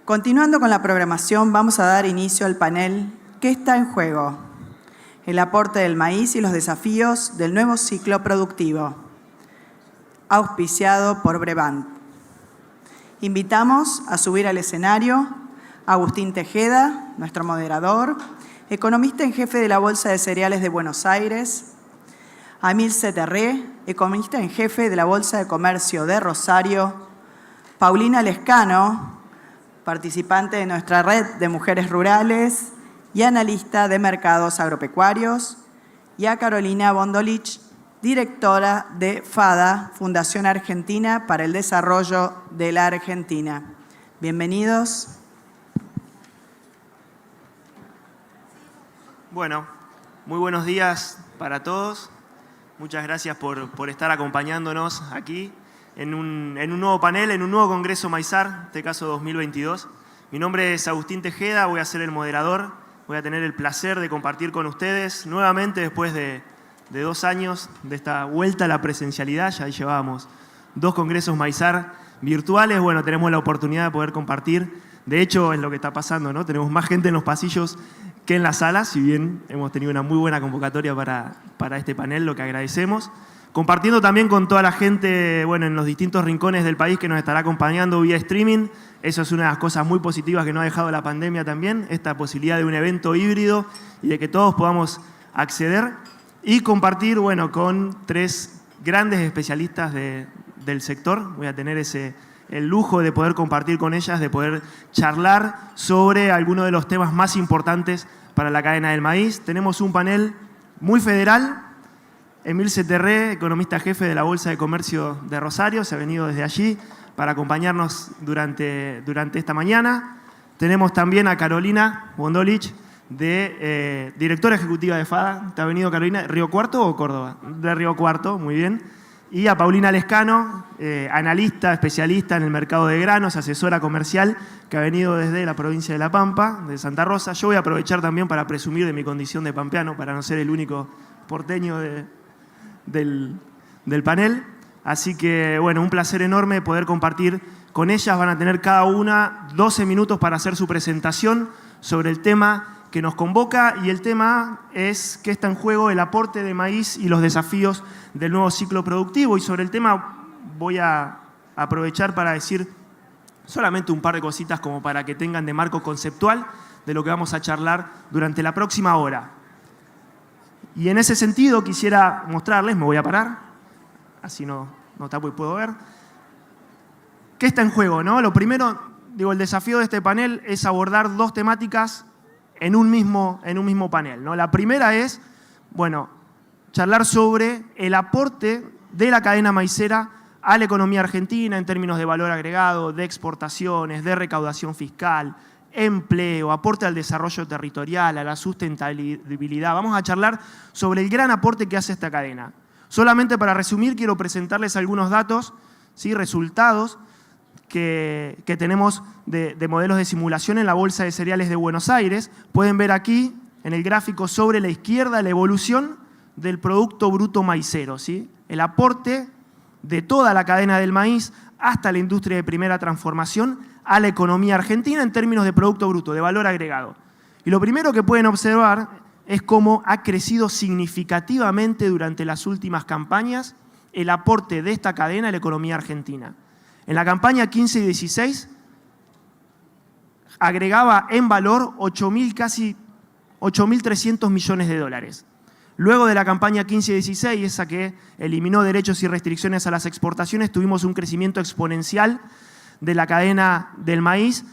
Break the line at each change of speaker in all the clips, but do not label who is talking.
Continuando con la programación, vamos a dar inicio al panel ¿Qué está en juego? El aporte del maíz y los desafíos del nuevo ciclo productivo, auspiciado por Brevant. Invitamos a subir al escenario a Agustín Tejeda, nuestro moderador, economista en jefe de la Bolsa de Cereales de Buenos Aires, a Emilce Terré, economista en jefe de la Bolsa de Comercio de Rosario, Paulina Lescano, participante de nuestra red de mujeres rurales y analista de mercados agropecuarios, y a Carolina Bondolich, directora de FADA, Fundación Argentina para el Desarrollo de la Argentina. Bienvenidos.
Bueno, muy buenos días para todos. Muchas gracias por estar acompañándonos aquí en un nuevo panel, en un nuevo Congreso Maizar, en este caso 2022. Mi nombre es Agustín Tejeda, voy a ser el moderador. Voy a tener el placer de compartir con ustedes nuevamente después de 2 años de esta vuelta a la presencialidad. Ya llevábamos 2 Congresos Maizar virtuales. Bueno, tenemos la oportunidad de poder compartir. De hecho, es lo que está pasando, ¿no? Tenemos más gente en los pasillos que en las salas, si bien hemos tenido una muy buena convocatoria para este panel, lo que agradecemos. Compartiendo también con toda la gente, bueno, en los distintos rincones del país que nos estará acompañando vía streaming. Eso es una de las cosas muy positivas que nos ha dejado la pandemia también, esta posibilidad de un evento híbrido y de que todos podamos acceder. Y compartir, bueno, con 3 grandes especialistas del sector. Voy a tener el lujo de poder compartir con ellas, de poder charlar sobre algunos de los temas más importantes para la cadena del maíz. Tenemos un panel muy federal. Emilce Terré, economista jefe de la Bolsa de Comercio de Rosario, se ha venido desde allí para acompañarnos durante esta mañana. Tenemos también a Carolina Bondolich, directora ejecutiva de FADA. ¿Te ha venido Carolina? ¿Río Cuarto o Córdoba? De Río Cuarto, muy bien. Y a Paulina Lescano, analista, especialista en el mercado de granos, asesora comercial, que ha venido desde la provincia de La Pampa, de Santa Rosa. Yo voy a aprovechar también para presumir de mi condición de pampeano, para no ser el único porteño del panel. Así que, bueno, un placer enorme poder compartir con ellas. Van a tener cada una 12 minutos para hacer su presentación sobre el tema que nos convoca, y el tema es ¿qué está en juego? El aporte de maíz y los desafíos del nuevo ciclo productivo. Y sobre el tema voy a aprovechar para decir solamente un par de cositas como para que tengan de marco conceptual de lo que vamos a charlar durante la próxima hora. Y en ese sentido quisiera mostrarles, me voy a parar, así no tapo y puedo ver, ¿qué está en juego, no? Lo primero, el desafío de este panel es abordar 2 temáticas en un mismo panel, ¿no? La primera es, bueno, charlar sobre el aporte de la cadena maicera a la economía argentina en términos de valor agregado, de exportaciones, de recaudación fiscal, empleo, aporte al desarrollo territorial, a la sustentabilidad. Vamos a charlar sobre el gran aporte que hace esta cadena. Solamente para resumir, quiero presentarles algunos datos, ¿sí? Resultados que tenemos de modelos de simulación en la Bolsa de Cereales de Buenos Aires. Pueden ver aquí, en el gráfico sobre la izquierda, la evolución del Producto Bruto Maicero, ¿sí? El aporte de toda la cadena del maíz hasta la industria de primera transformación a la economía argentina en términos de Producto Bruto, de valor agregado. Y lo primero que pueden observar es cómo ha crecido significativamente durante las últimas campañas el aporte de esta cadena a la economía argentina. En la campaña 15 y 16 agregaba en valor casi 8.300 millones de dólares. Luego de la campaña 15 y 16, esa que eliminó derechos y restricciones a las exportaciones, tuvimos un crecimiento exponencial de la cadena del maíz,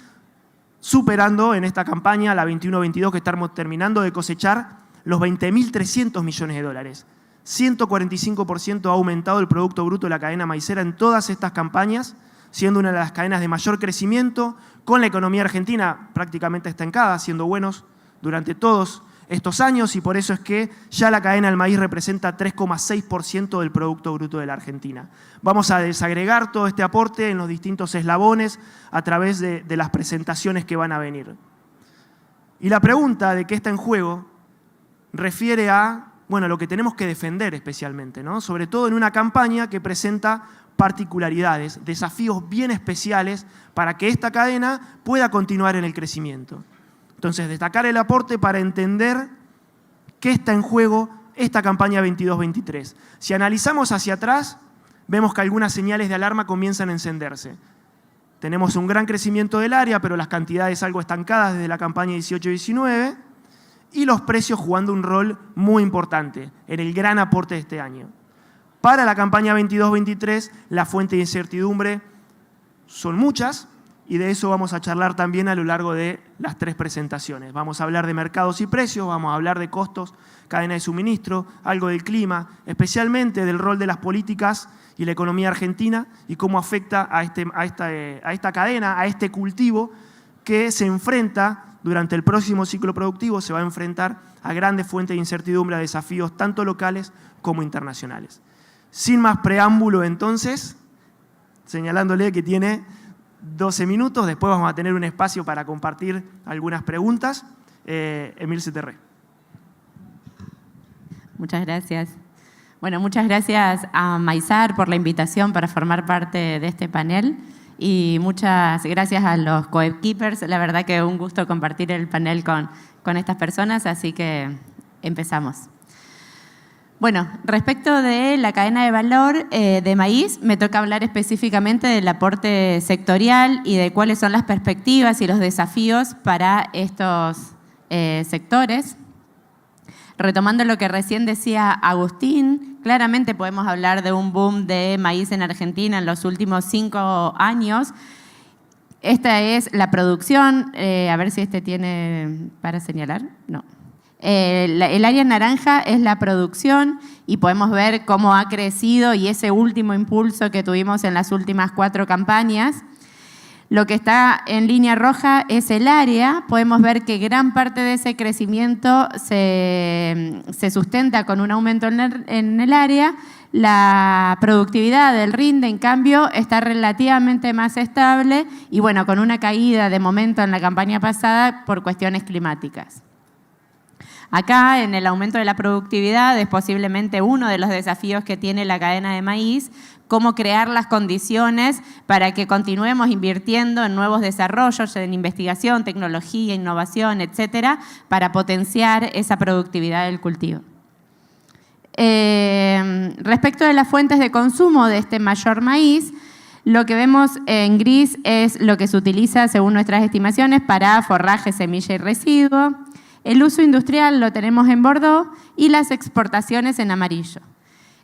superando en esta campaña, la 21-22 que estamos terminando de cosechar, los 20.300 millones de dólares. 145% ha aumentado el Producto Bruto de la cadena maicera en todas estas campañas, siendo una de las cadenas de mayor crecimiento, con la economía argentina prácticamente estancada, siendo buenos durante todos estos años, y por eso es que ya la cadena del maíz representa 3,6% del Producto Bruto de la Argentina. Vamos a desagregar todo este aporte en los distintos eslabones a través de las presentaciones que van a venir. Y la pregunta de qué está en juego refiere a bueno, lo que tenemos que defender especialmente, ¿no? Sobre todo en una campaña que presenta particularidades, desafíos bien especiales para que esta cadena pueda continuar en el crecimiento. Entonces, destacar el aporte para entender qué está en juego esta campaña 22-23. Si analizamos hacia atrás, vemos que algunas señales de alarma comienzan a encenderse. Tenemos un gran crecimiento del área, pero las cantidades algo estancadas desde la campaña 18-19 y los precios jugando un rol muy importante en el gran aporte de este año. Para la campaña 22-23, la fuente de incertidumbre son muchas y de eso vamos a charlar también a lo largo de las 3 presentaciones. Vamos a hablar de mercados y precios, vamos a hablar de costos, cadena de suministro, algo del clima, especialmente del rol de las políticas y la economía argentina y cómo afecta a esta cadena, a este cultivo que se enfrenta durante el próximo ciclo productivo, se va a enfrentar a grandes fuentes de incertidumbre, a desafíos tanto locales como internacionales. Sin más preámbulo, entonces, señalándole que tiene 12 minutos, después vamos a tener un espacio para compartir algunas preguntas. Emilce Terré.
Muchas gracias. Bueno, muchas gracias a Maizar por la invitación para formar parte de este panel y muchas gracias a los coequippers. La verdad que un gusto compartir el panel con estas personas, así que empezamos. Bueno, respecto de la cadena de valor de maíz, me toca hablar específicamente del aporte sectorial y de cuáles son las perspectivas y los desafíos para estos sectores. Retomando lo que recién decía Agustín, claramente podemos hablar de un boom de maíz en Argentina en los últimos 5 años. Esta es la producción, a ver si este tiene para señalar, no. El área naranja es la producción y podemos ver cómo ha crecido y ese último impulso que tuvimos en las últimas 4 campañas. Lo que está en línea roja es el área. Podemos ver que gran parte de ese crecimiento se sustenta con un aumento en el área. La productividad del rinde, en cambio, está relativamente más estable y bueno, con una caída de momento en la campaña pasada por cuestiones climáticas. Acá, en el aumento de la productividad, es posiblemente uno de los desafíos que tiene la cadena de maíz, cómo crear las condiciones para que continuemos invirtiendo en nuevos desarrollos, en investigación, tecnología, innovación, etcétera, para potenciar esa productividad del cultivo. Respecto de las fuentes de consumo de este mayor maíz, lo que vemos en gris es lo que se utiliza, según nuestras estimaciones, para forraje, semilla y residuo. El uso industrial lo tenemos en Bordeaux y las exportaciones en amarillo.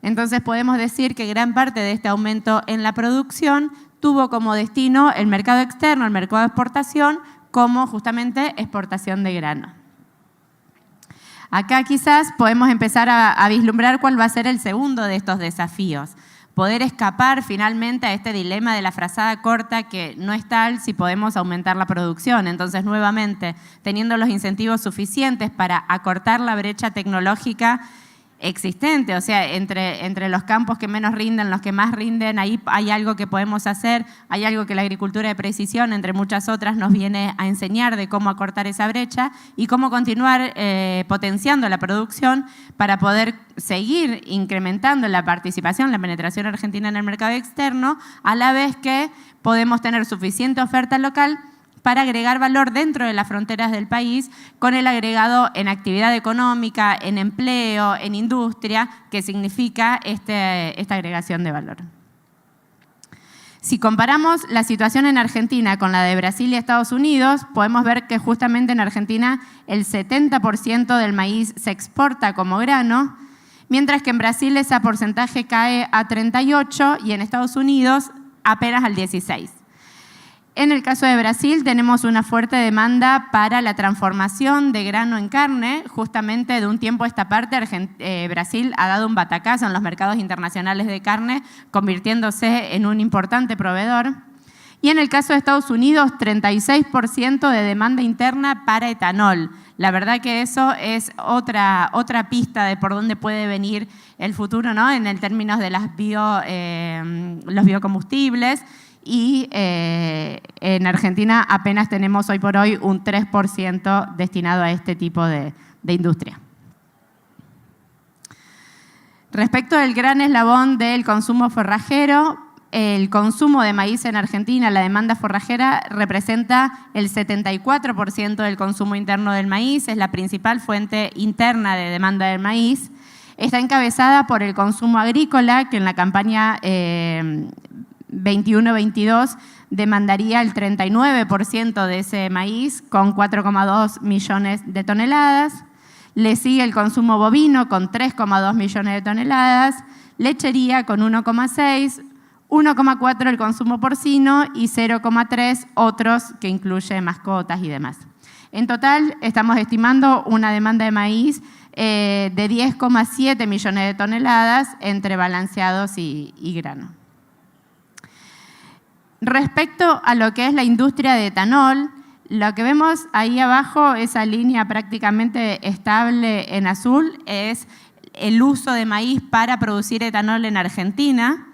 Entonces podemos decir que gran parte de este aumento en la producción tuvo como destino el mercado externo, el mercado de exportación, como justamente exportación de grano. Acá quizás podemos empezar a vislumbrar cuál va a ser el segundo de estos desafíos. Poder escapar finalmente a este dilema de la frazada corta que no es tal si podemos aumentar la producción. Entonces, nuevamente, teniendo los incentivos suficientes para acortar la brecha tecnológica existente, o sea, entre los campos que menos rinden, los que más rinden, ahí hay algo que podemos hacer, hay algo que la agricultura de precisión, entre muchas otras, nos viene a enseñar de cómo acortar esa brecha y cómo continuar potenciando la producción para poder seguir incrementando la participación, la penetración argentina en el mercado externo, a la vez que podemos tener suficiente oferta local para agregar valor dentro de las fronteras del país con el agregado en actividad económica, en empleo, en industria, que significa esta agregación de valor. Si comparamos la situación en Argentina con la de Brasil y Estados Unidos, podemos ver que justamente en Argentina el 70% del maíz se exporta como grano, mientras que en Brasil ese porcentaje cae a 38% y en Estados Unidos apenas al 16%. En el caso de Brasil tenemos una fuerte demanda para la transformación de grano en carne. Justamente de un tiempo a esta parte Brasil ha dado un batacazo en los mercados internacionales de carne, convirtiéndose en un importante proveedor. Y en el caso de Estados Unidos, 36% de demanda interna para etanol. La verdad que eso es otra pista de por dónde puede venir el futuro, ¿no? En el términos de los biocombustibles. Y en Argentina apenas tenemos hoy por hoy un 3% destinado a este tipo de industria. Respecto del gran eslabón del consumo forrajero, el consumo de maíz en Argentina, la demanda forrajera, representa el 74% del consumo interno del maíz, es la principal fuente interna de demanda del maíz. Está encabezada por el consumo agrícola, que en la campaña 21-22 demandaría el 39% de ese maíz, con 4,2 millones de toneladas. Le sigue el consumo bovino, con 3,2 millones de toneladas, lechería con 1,6, 1,4 el consumo porcino y 0,3 otros, que incluye mascotas y demás. En total, estamos estimando una demanda de maíz de 10,7 millones de toneladas entre balanceados y grano. Respecto a lo que es la industria de etanol, lo que vemos ahí abajo, esa línea prácticamente estable en azul, es el uso de maíz para producir etanol en Argentina,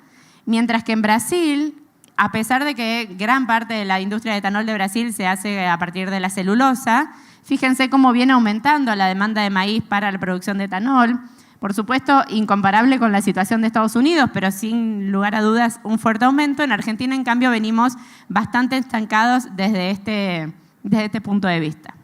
mientras que en Brasil, a pesar de que gran parte de la industria de etanol de Brasil se hace a partir de la celulosa, fíjense cómo viene aumentando la demanda de maíz para la producción de etanol. Por supuesto, incomparable con la situación de Estados Unidos, pero sin lugar a dudas un fuerte aumento. En Argentina, en cambio, venimos bastante estancados desde este punto de vista.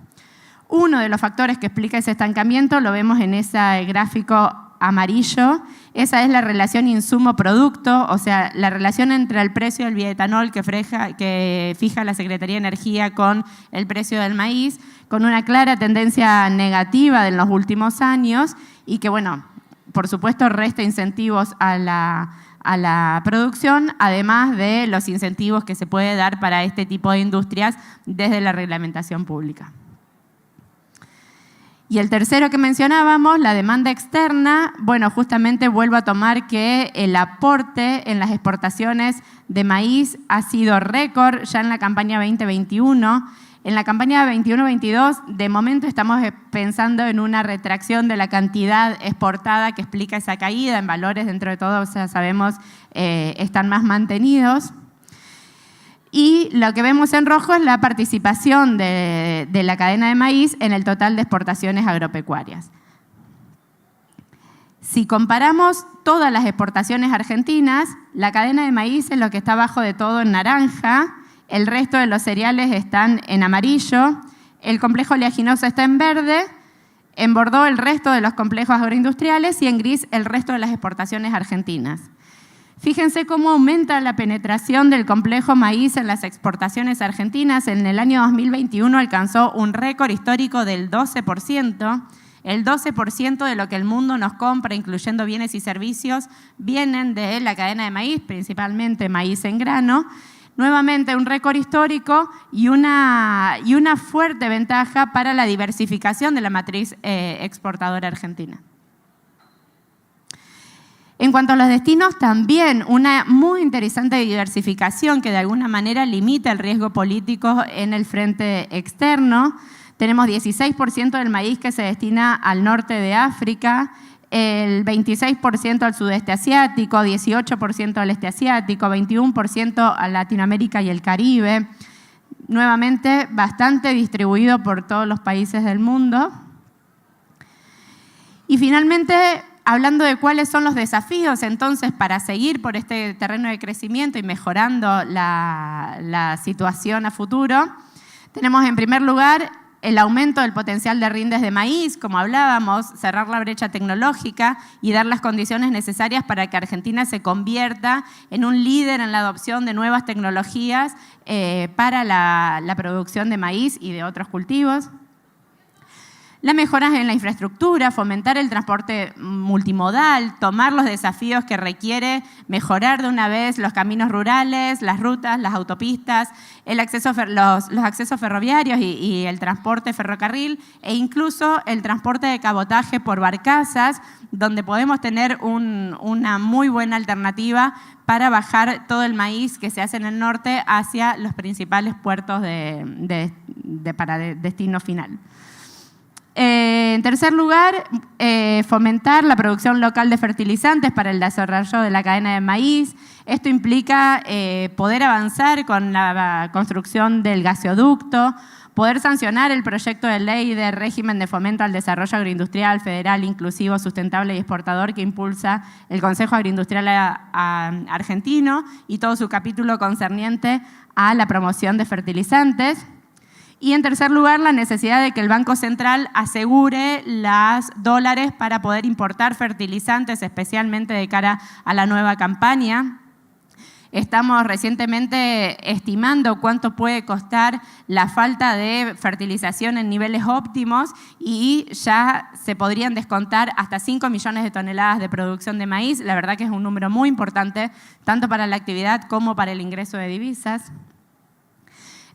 Uno de los factores que explica ese estancamiento lo vemos en ese gráfico amarillo. Esa es la relación insumo-producto, o sea, la relación entre el precio del bioetanol que fija la Secretaría de Energía con el precio del maíz, con una clara tendencia negativa en los últimos años y que, bueno, por supuesto resta incentivos a la producción, además de los incentivos que se puede dar para este tipo de industrias desde la reglamentación pública. Y el tercero que mencionábamos, la demanda externa, bueno, justamente vuelvo a tomar que el aporte en las exportaciones de maíz ha sido récord ya en la campaña 2021. En la campaña 21-22, de momento estamos pensando en una retracción de la cantidad exportada que explica esa caída. En valores, dentro de todo, o sea, sabemos, están más mantenidos. Y lo que vemos en rojo es la participación de la cadena de maíz en el total de exportaciones agropecuarias. Si comparamos todas las exportaciones argentinas, la cadena de maíz es lo que está abajo de todo en naranja, el resto de los cereales están en amarillo, el complejo oleaginoso está en verde, en bordó el resto de los complejos agroindustriales y en gris el resto de las exportaciones argentinas. Fíjense cómo aumenta la penetración del complejo maíz en las exportaciones argentinas. En el año 2021 alcanzó un récord histórico del 12%. El 12% de lo que el mundo nos compra, incluyendo bienes y servicios, vienen de la cadena de maíz, principalmente maíz en grano. Nuevamente un récord histórico y una fuerte ventaja para la diversificación de la matriz exportadora argentina. En cuanto a los destinos, también una muy interesante diversificación que de alguna manera limita el riesgo político en el frente externo. Tenemos 16% del maíz que se destina al norte de África, el 26% al sudeste asiático, 18% al este asiático, 21% a Latinoamérica y el Caribe. Nuevamente, bastante distribuido por todos los países del mundo. Y finalmente, hablando de cuáles son los desafíos, entonces, para seguir por este terreno de crecimiento y mejorando la situación a futuro, tenemos en primer lugar el aumento del potencial de rindes de maíz, como hablábamos, cerrar la brecha tecnológica y dar las condiciones necesarias para que Argentina se convierta en un líder en la adopción de nuevas tecnologías para la producción de maíz y de otros cultivos. Las mejoras en la infraestructura, fomentar el transporte multimodal, tomar los desafíos que requiere mejorar de una vez los caminos rurales, las rutas, las autopistas, los accesos ferroviarios y el transporte ferrocarril e incluso el transporte de cabotaje por barcazas, donde podemos tener una muy buena alternativa para bajar todo el maíz que se hace en el norte hacia los principales puertos para destino final. En tercer lugar, fomentar la producción local de fertilizantes para el desarrollo de la cadena de maíz. Esto implica poder avanzar con la construcción del gaseoducto, poder sancionar el proyecto de ley de régimen de fomento al desarrollo agroindustrial federal, inclusivo, sustentable y exportador que impulsa el Consejo Agroindustrial argentino y todo su capítulo concerniente a la promoción de fertilizantes. Y en tercer lugar, la necesidad de que el Banco Central asegure los dólares para poder importar fertilizantes, especialmente de cara a la nueva campaña. Estamos recientemente estimando cuánto puede costar la falta de fertilización en niveles óptimos y ya se podrían descontar hasta 5 millones de toneladas de producción de maíz. La verdad que es un número muy importante, tanto para la actividad como para el ingreso de divisas.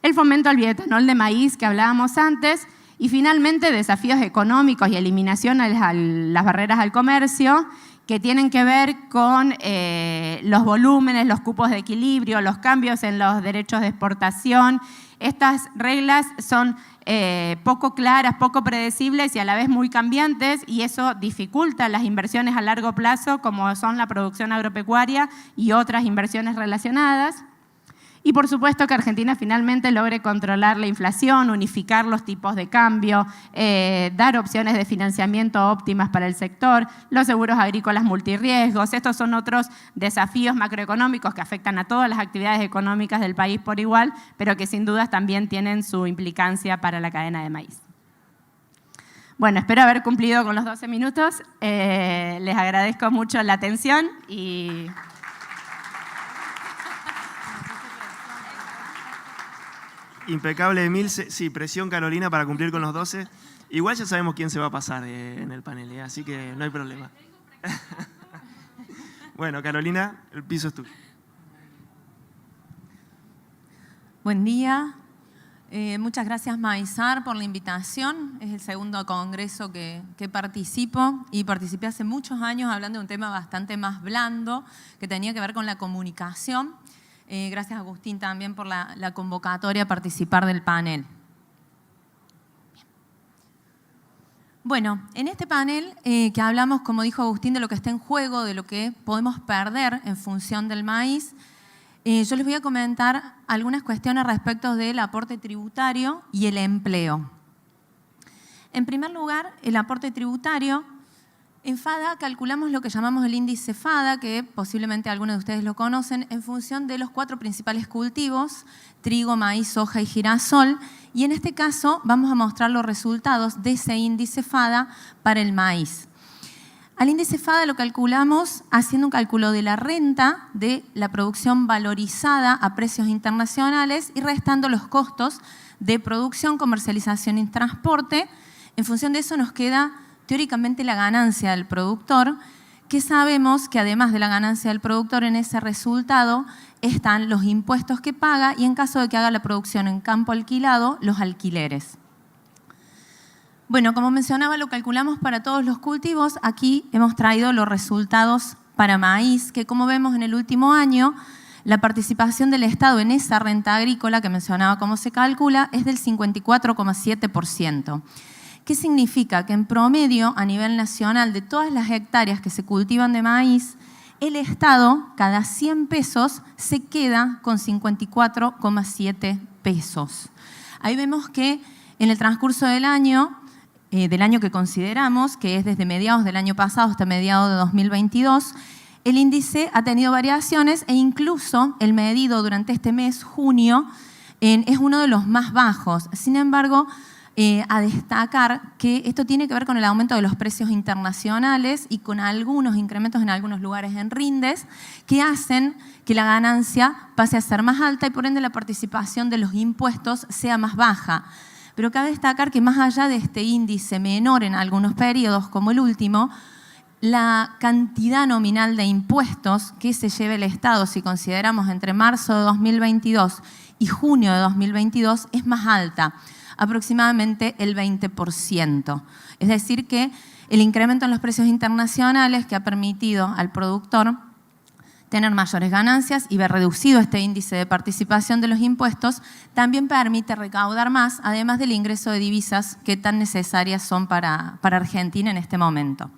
El fomento al bioetanol de maíz que hablábamos antes y finalmente desafíos económicos y eliminación a las barreras al comercio que tienen que ver con los volúmenes, los cupos de equilibrio, los cambios en los derechos de exportación. Estas reglas son poco claras, poco predecibles y a la vez muy cambiantes y eso dificulta las inversiones a largo plazo como son la producción agropecuaria y otras inversiones relacionadas. Y por supuesto que Argentina finalmente logre controlar la inflación, unificar los tipos de cambio, dar opciones de financiamiento óptimas para el sector, los seguros agrícolas multirriesgos. Estos son otros desafíos macroeconómicos que afectan a todas las actividades económicas del país por igual, pero que sin dudas también tienen su implicancia para la cadena de maíz. Bueno, espero haber cumplido con los 12 minutos. Les agradezco mucho la atención y...
Impecable, Emilce. Sí, presión Carolina para cumplir con los 12. Igual ya sabemos quién se va a pasar en el panel, así que no hay problema. Bueno, Carolina, el piso es tuyo.
Buen día. Muchas gracias, Maizar, por la invitación. Es el segundo congreso que participo y participé hace muchos años hablando de un tema bastante más blando que tenía que ver con la comunicación. Gracias, Agustín, también por la convocatoria a participar del panel. Bueno, en este panel que hablamos, como dijo Agustín, de lo que está en juego, de lo que podemos perder en función del maíz, yo les voy a comentar algunas cuestiones respecto del aporte tributario y el empleo. En primer lugar, el aporte tributario. En FADA calculamos lo que llamamos el índice FADA, que posiblemente algunos de ustedes lo conocen, en función de los 4 principales cultivos, trigo, maíz, soja y girasol. Y en este caso vamos a mostrar los resultados de ese índice FADA para el maíz. Al índice FADA lo calculamos haciendo un cálculo de la renta de la producción valorizada a precios internacionales y restando los costos de producción, comercialización y transporte. En función de eso nos queda teóricamente la ganancia del productor, que sabemos que además de la ganancia del productor en ese resultado están los impuestos que paga y en caso de que haga la producción en campo alquilado, los alquileres. Bueno, como mencionaba, lo calculamos para todos los cultivos. Aquí hemos traído los resultados para maíz, que como vemos en el último año, la participación del Estado en esa renta agrícola que mencionaba cómo se calcula es del 54,7%. ¿Qué significa? Que en promedio, a nivel nacional, de todas las hectáreas que se cultivan de maíz, el Estado, cada 100 pesos, se queda con 54,7 pesos. Ahí vemos que en el transcurso del año que consideramos, que es desde mediados del año pasado hasta mediados de 2022, el índice ha tenido variaciones e incluso el medido durante este mes, junio, es uno de los más bajos. Sin embargo, a destacar que esto tiene que ver con el aumento de los precios internacionales y con algunos incrementos en algunos lugares en rindes que hacen que la ganancia pase a ser más alta y por ende la participación de los impuestos sea más baja. Pero cabe destacar que más allá de este índice menor en algunos periodos como el último, la cantidad nominal de impuestos que se lleva el Estado, si consideramos entre marzo de 2022 y junio de 2022, es más alta, aproximadamente el 20%. Es decir que el incremento en los precios internacionales que ha permitido al productor tener mayores ganancias y ver reducido este índice de participación de los impuestos también permite recaudar más, además del ingreso de divisas que tan necesarias son para Argentina en este momento.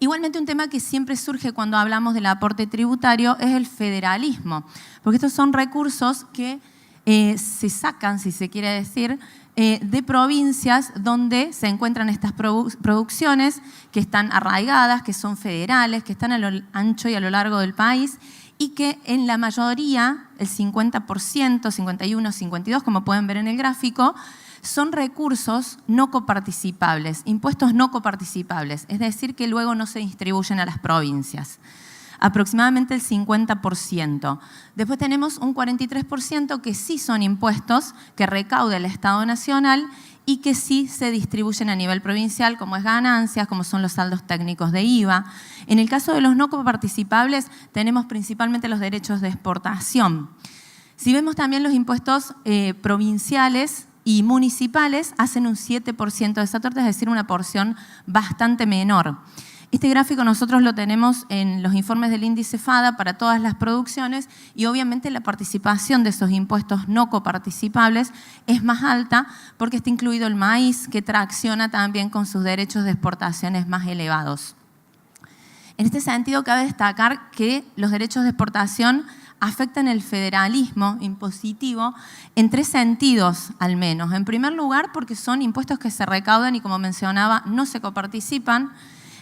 Igualmente, un tema que siempre surge cuando hablamos del aporte tributario es el federalismo, porque estos son recursos que se sacan, si se quiere decir, de provincias donde se encuentran estas producciones que están arraigadas, que son federales, que están a lo ancho y a lo largo del país y que en la mayoría, el 50%, 51, 52, como pueden ver en el gráfico, son recursos no coparticipables, impuestos no coparticipables, es decir, que luego no se distribuyen a las provincias. Aproximadamente el 50%. Después tenemos un 43% que sí son impuestos que recauda el Estado Nacional y que sí se distribuyen a nivel provincial, como es ganancias, como son los saldos técnicos de IVA. En el caso de los no coparticipables, tenemos principalmente los derechos de exportación. Si vemos también los impuestos provinciales y municipales, hacen un 7% de esa torta, es decir, una porción bastante menor. Este gráfico nosotros lo tenemos en los informes del índice FADA para todas las producciones y obviamente la participación de esos impuestos no coparticipables es más alta porque está incluido el maíz que tracciona también con sus derechos de exportaciones más elevados. En este sentido cabe destacar que los derechos de exportación afectan el federalismo impositivo en 3 sentidos al menos. En primer lugar porque son impuestos que se recaudan y como mencionaba no se coparticipan.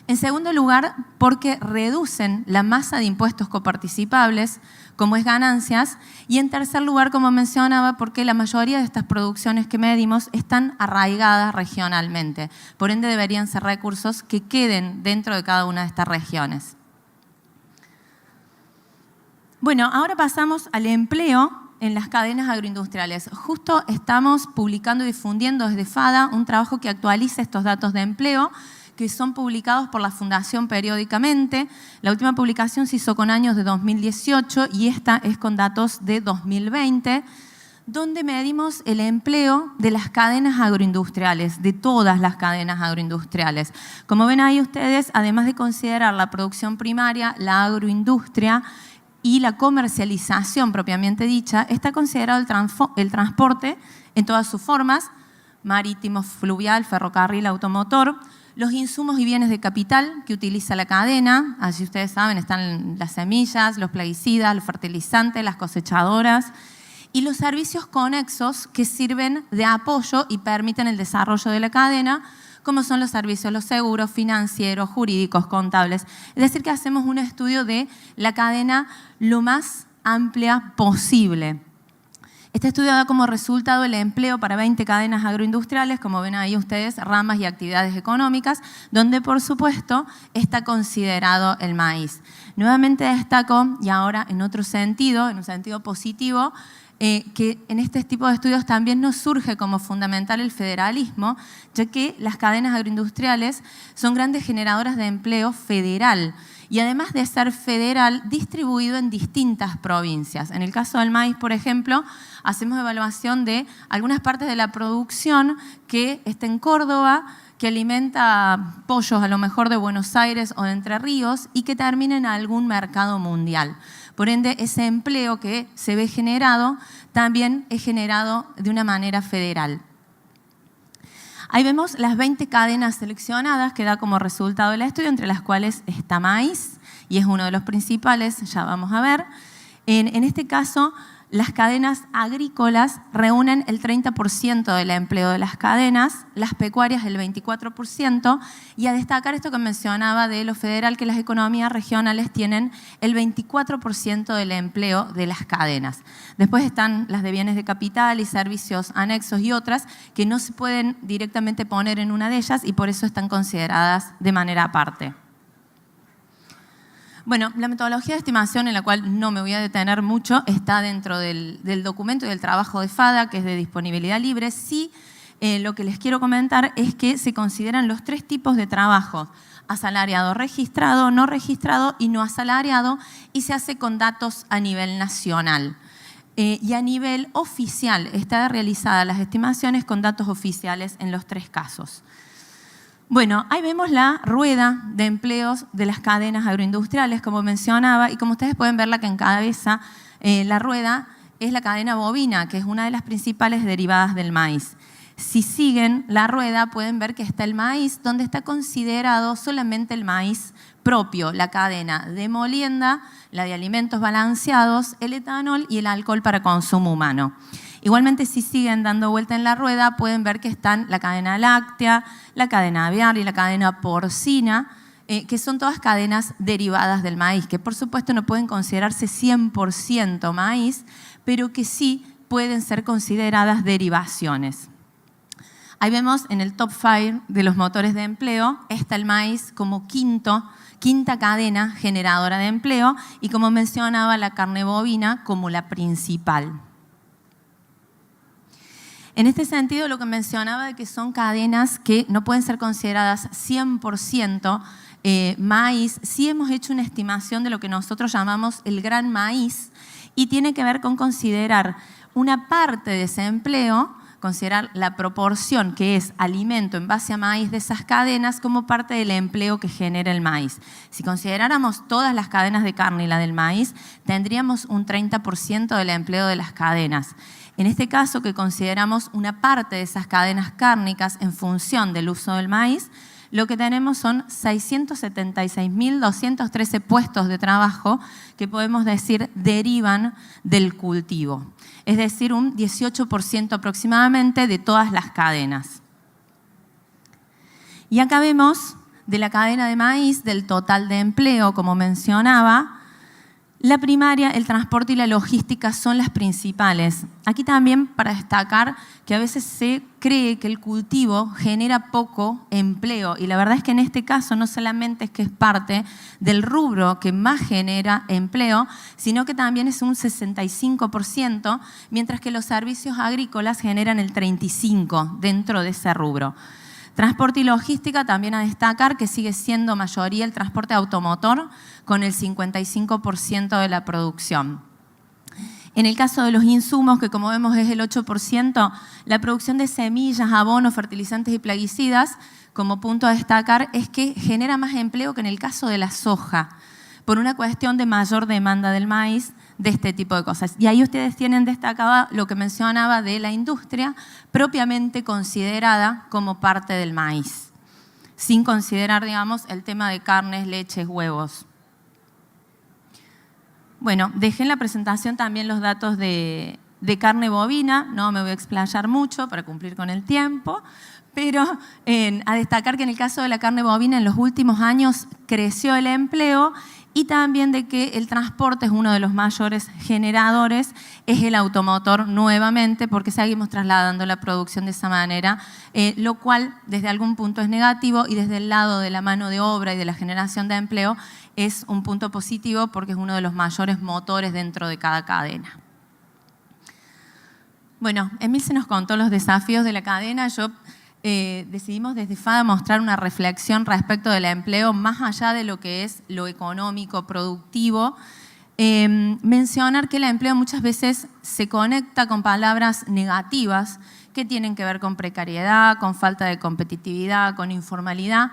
En segundo lugar, porque reducen la masa de impuestos coparticipables, como es ganancias. Y en tercer lugar, como mencionaba, porque la mayoría de estas producciones que medimos están arraigadas regionalmente. Por ende, deberían ser recursos que queden dentro de cada una de estas regiones. Bueno, ahora pasamos al empleo en las cadenas agroindustriales. Justo estamos publicando y difundiendo desde FADA un trabajo que actualiza estos datos de empleo, que son publicados por la Fundación periódicamente. La última publicación se hizo con años de 2018 y esta es con datos de 2020, donde medimos el empleo de las cadenas agroindustriales, de todas las cadenas agroindustriales. Como ven ahí ustedes, además de considerar la producción primaria, la agroindustria y la comercialización propiamente dicha, está considerado el transporte en todas sus formas, marítimo, fluvial, ferrocarril, automotor, los insumos y bienes de capital que utiliza la cadena. Allí ustedes saben, están las semillas, los plaguicidas, los fertilizantes, las cosechadoras y los servicios conexos que sirven de apoyo y permiten el desarrollo de la cadena, como son los servicios, los seguros, financieros, jurídicos, contables. Es decir, que hacemos un estudio de la cadena lo más amplia posible. Este estudio da como resultado el empleo para 20 cadenas agroindustriales, como ven ahí ustedes, ramas y actividades económicas, donde por supuesto está considerado el maíz. Nuevamente destaco, y ahora en otro sentido, en un sentido positivo, que en este tipo de estudios también nos surge como fundamental el federalismo, ya que las cadenas agroindustriales son grandes generadoras de empleo federal y además de ser federal, distribuido en distintas provincias. En el caso del maíz, por ejemplo, hacemos evaluación de algunas partes de la producción que está en Córdoba, que alimenta pollos a lo mejor de Buenos Aires o de Entre Ríos y que termina en algún mercado mundial. Por ende, ese empleo que se ve generado también es generado de una manera federal. Ahí vemos las 20 cadenas seleccionadas que da como resultado el estudio, entre las cuales está maíz, y es uno de los principales, ya vamos a ver. En este caso, las cadenas agrícolas reúnen el 30% del empleo de las cadenas, las pecuarias el 24%, y a destacar esto que mencionaba de lo federal, que las economías regionales tienen el 24% del empleo de las cadenas. Después están las de bienes de capital y servicios anexos y otras que no se pueden directamente poner en una de ellas y por eso están consideradas de manera aparte. Bueno, la metodología de estimación, en la cual no me voy a detener mucho, está dentro del documento y del trabajo de FADA, que es de disponibilidad libre. Sí, lo que les quiero comentar es que se consideran los 3 tipos de trabajo: asalariado registrado, no registrado y no asalariado, y se hace con datos a nivel nacional. Y a nivel oficial, está realizadas las estimaciones con datos oficiales en los 3 casos. Bueno, ahí vemos la rueda de empleos de las cadenas agroindustriales, como mencionaba, y como ustedes pueden ver, la que encabeza la rueda es la cadena bovina, que es una de las principales derivadas del maíz. Si siguen la rueda, pueden ver que está el maíz, donde está considerado solamente el maíz propio, la cadena de molienda, la de alimentos balanceados, el etanol y el alcohol para consumo humano. Igualmente, si siguen dando vuelta en la rueda, pueden ver que están la cadena láctea, la cadena aviar y la cadena porcina, que son todas cadenas derivadas del maíz, que por supuesto no pueden considerarse 100% maíz, pero que sí pueden ser consideradas derivaciones. Ahí vemos en el top 5 de los motores de empleo, está el maíz como quinta cadena generadora de empleo y, como mencionaba, la carne bovina como la principal. En este sentido, lo que mencionaba de que son cadenas que no pueden ser consideradas 100% maíz, sí hemos hecho una estimación de lo que nosotros llamamos el gran maíz y tiene que ver con considerar una parte de ese empleo, considerar la proporción que es alimento en base a maíz de esas cadenas como parte del empleo que genera el maíz. Si consideráramos todas las cadenas de carne y la del maíz, tendríamos un 30% del empleo de las cadenas. En este caso, que consideramos una parte de esas cadenas cárnicas en función del uso del maíz, lo que tenemos son 676.213 puestos de trabajo que podemos decir derivan del cultivo. Es decir, un 18% aproximadamente de todas las cadenas. Y acá vemos de la cadena de maíz, del total de empleo, como mencionaba, la primaria, el transporte y la logística son las principales. Aquí también para destacar que a veces se cree que el cultivo genera poco empleo y la verdad es que en este caso no solamente es que es parte del rubro que más genera empleo, sino que también es un 65%, mientras que los servicios agrícolas generan el 35% dentro de ese rubro. Transporte y logística, también a destacar que sigue siendo mayoría el transporte automotor con el 55% de la producción. En el caso de los insumos, que como vemos es el 8%, la producción de semillas, abonos, fertilizantes y plaguicidas, como punto a destacar, es que genera más empleo que en el caso de la soja, por una cuestión de mayor demanda del maíz, de este tipo de cosas. Y ahí ustedes tienen destacado lo que mencionaba de la industria propiamente considerada como parte del maíz, sin considerar, digamos, el tema de carnes, leches, huevos. Bueno, dejé en la presentación también los datos de carne bovina, no me voy a explayar mucho para cumplir con el tiempo, pero a destacar que en el caso de la carne bovina en los últimos años creció el empleo y también de que el transporte es uno de los mayores generadores, es el automotor nuevamente, porque seguimos trasladando la producción de esa manera, lo cual desde algún punto es negativo y desde el lado de la mano de obra y de la generación de empleo es un punto positivo porque es uno de los mayores motores dentro de cada cadena. Bueno, Emil se nos contó los desafíos de la cadena. Decidimos desde FADA mostrar una reflexión respecto del empleo más allá de lo que es lo económico, productivo. Mencionar que el empleo muchas veces se conecta con palabras negativas que tienen que ver con precariedad, con falta de competitividad, con informalidad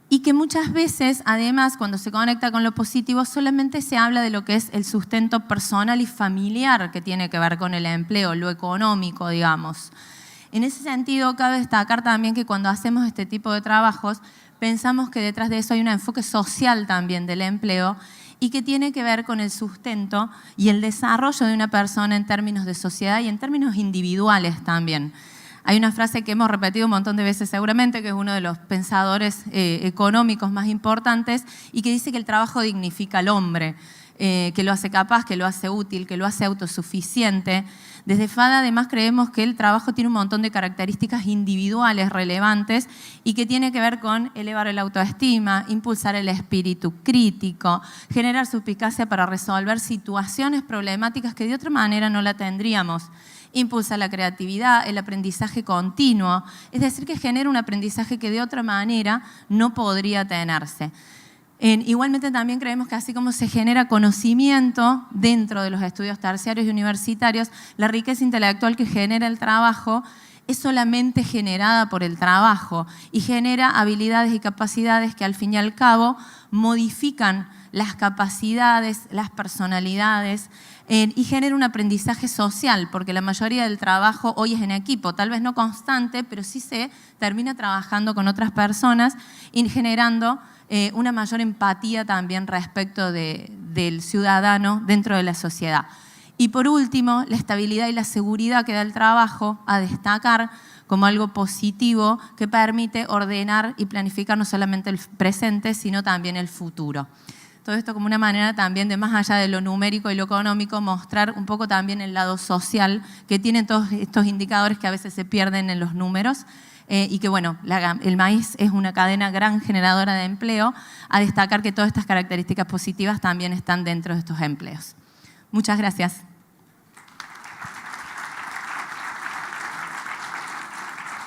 y que muchas veces, además, cuando se conecta con lo positivo, solamente se habla de lo que es el sustento personal y familiar que tiene que ver con el empleo, lo económico, digamos. En ese sentido, cabe destacar también que cuando hacemos este tipo de trabajos, pensamos que detrás de eso hay un enfoque social también del empleo y que tiene que ver con el sustento y el desarrollo de una persona en términos de sociedad y en términos individuales también. Hay una frase que hemos repetido un montón de veces seguramente, que es uno de los pensadores económicos más importantes y que dice que el trabajo dignifica al hombre, que lo hace capaz, que lo hace útil, que lo hace autosuficiente. Desde FADA además creemos que el trabajo tiene un montón de características individuales relevantes y que tiene que ver con elevar el autoestima, impulsar el espíritu crítico, generar suspicacia para resolver situaciones problemáticas que de otra manera no la tendríamos. Impulsa la creatividad, el aprendizaje continuo, es decir, que genera un aprendizaje que de otra manera no podría tenerse. Igualmente también creemos que así como se genera conocimiento dentro de los estudios terciarios y universitarios, la riqueza intelectual que genera el trabajo es solamente generada por el trabajo y genera habilidades y capacidades que al fin y al cabo modifican las capacidades, las personalidades y genera un aprendizaje social, porque la mayoría del trabajo hoy es en equipo, tal vez no constante, pero sí se termina trabajando con otras personas y generando una mayor empatía también respecto del ciudadano dentro de la sociedad. Y por último, la estabilidad y la seguridad que da el trabajo a destacar como algo positivo que permite ordenar y planificar no solamente el presente, sino también el futuro. Todo esto como una manera también de, más allá de lo numérico y lo económico, mostrar un poco también el lado social que tienen todos estos indicadores que a veces se pierden en los números y que, bueno, el maíz es una cadena gran generadora de empleo, a destacar que todas estas características positivas también están dentro de estos empleos. Muchas gracias.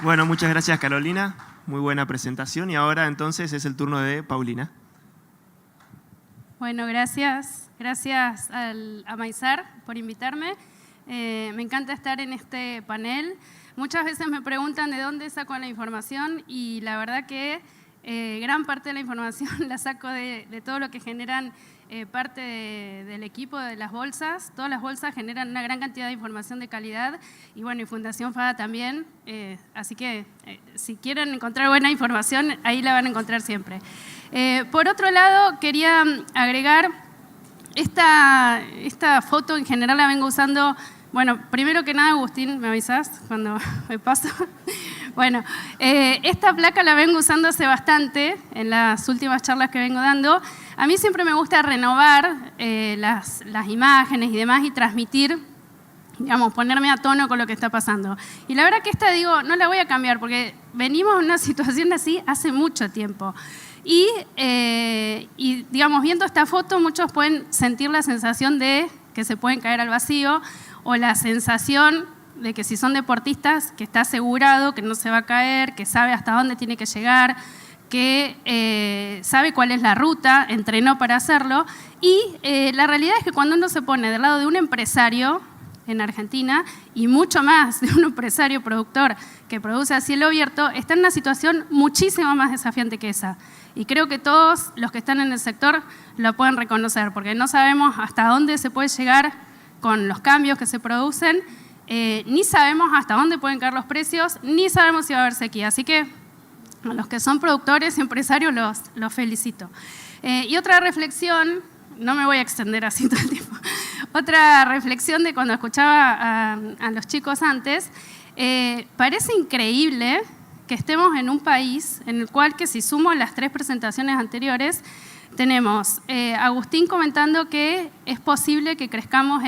Bueno, muchas gracias, Carolina. Muy buena presentación. Y ahora entonces es el turno de Paulina.
Bueno, gracias. Gracias a Maizar por invitarme. Me encanta estar en este panel. Muchas veces me preguntan de dónde saco la información y la verdad que gran parte de la información la saco de todo lo que generan parte del equipo de las bolsas. Todas las bolsas generan una gran cantidad de información de calidad y bueno, y Fundación FADA también. Así que si quieren encontrar buena información, ahí la van a encontrar siempre. Por otro lado, quería agregar esta foto. En general la vengo usando, bueno, primero que nada, Agustín, ¿me avisás cuando me paso? Bueno, esta placa la vengo usando hace bastante, en las últimas charlas que vengo dando. A mí siempre me gusta renovar las imágenes y demás y transmitir, digamos, ponerme a tono con lo que está pasando. Y la verdad que esta, digo, no la voy a cambiar porque venimos en una situación así hace mucho tiempo. Y digamos, viendo esta foto, muchos pueden sentir la sensación de que se pueden caer al vacío o la sensación de que si son deportistas, que está asegurado, que no se va a caer, que sabe hasta dónde tiene que llegar, que sabe cuál es la ruta, entrenó para hacerlo. Y la realidad es que cuando uno se pone del lado de un empresario en Argentina y mucho más de un empresario productor que produce a cielo abierto, está en una situación muchísimo más desafiante que esa. Y creo que todos los que están en el sector lo pueden reconocer, porque no sabemos hasta dónde se puede llegar con los cambios que se producen, ni sabemos hasta dónde pueden caer los precios, ni sabemos si va a haber sequía. Así que a los que son productores y empresarios los felicito. Y otra reflexión, no me voy a extender así todo el tiempo, otra reflexión de cuando escuchaba a los chicos antes, parece increíble que estemos en un país en el cual, que si sumo las 3 presentaciones anteriores, tenemos Agustín comentando que es posible que crezcamos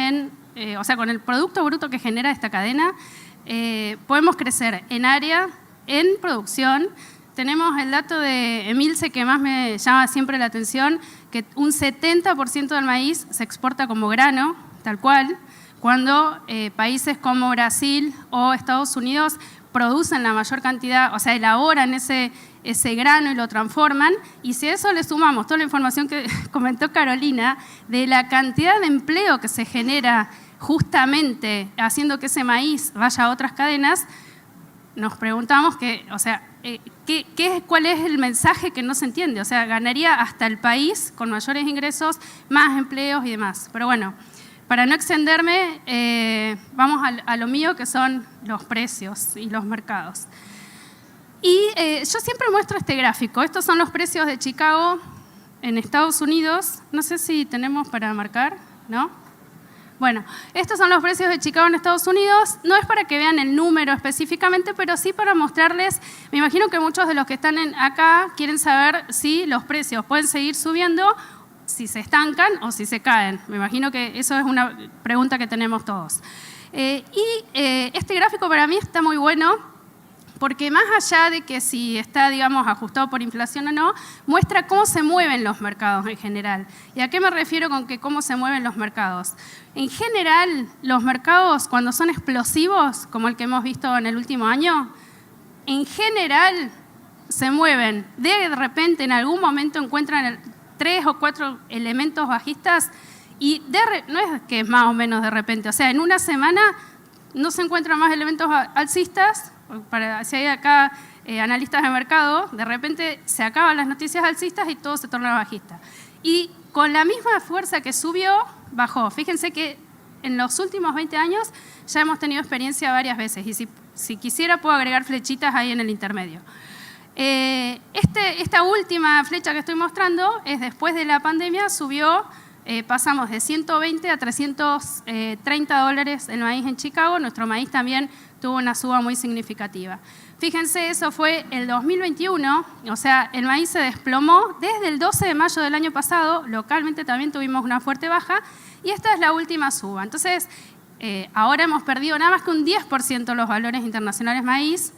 o sea, con el producto bruto que genera esta cadena, podemos crecer en área, en producción. Tenemos el dato de Emilce, que más me llama siempre la atención, que un 70% del maíz se exporta como grano, tal cual, cuando países como Brasil o Estados Unidos producen la mayor cantidad, o sea, elaboran ese grano y lo transforman. Y si a eso le sumamos toda la información que comentó Carolina de la cantidad de empleo que se genera justamente haciendo que ese maíz vaya a otras cadenas, nos preguntamos cuál es el mensaje que no se entiende. O sea, ganaría hasta el país con mayores ingresos, más empleos y demás. Pero bueno, para no extenderme, vamos a lo mío, que son los precios y los mercados. Y yo siempre muestro este gráfico. Estos son los precios de Chicago en Estados Unidos. No sé si tenemos para marcar, ¿no? Bueno, estos son los precios de Chicago en Estados Unidos. No es para que vean el número específicamente, pero sí para mostrarles. Me imagino que muchos de los que están acá quieren saber si los precios pueden seguir subiendo, si se estancan o si se caen. Me imagino que eso es una pregunta que tenemos todos. Este gráfico para mí está muy bueno, porque más allá de que si está, digamos, ajustado por inflación o no, muestra cómo se mueven los mercados en general. ¿Y a qué me refiero con que cómo se mueven los mercados? En general, los mercados, cuando son explosivos, como el que hemos visto en el último año, en general se mueven. De repente, en algún momento encuentran 3 o 4 elementos bajistas y no es que es más o menos de repente. O sea, en una semana no se encuentran más elementos alcistas. Si hay acá analistas de mercado, de repente se acaban las noticias alcistas y todo se torna bajista. Y con la misma fuerza que subió, bajó. Fíjense que en los últimos 20 años ya hemos tenido experiencia varias veces y si quisiera puedo agregar flechitas ahí en el intermedio. Esta última flecha que estoy mostrando es después de la pandemia, subió, pasamos de 120 a 330 dólares el maíz en Chicago. Nuestro maíz también tuvo una suba muy significativa. Fíjense, eso fue el 2021, o sea, el maíz se desplomó desde el 12 de mayo del año pasado, localmente también tuvimos una fuerte baja, y esta es la última suba. Entonces, ahora hemos perdido nada más que un 10% los valores internacionales maíz.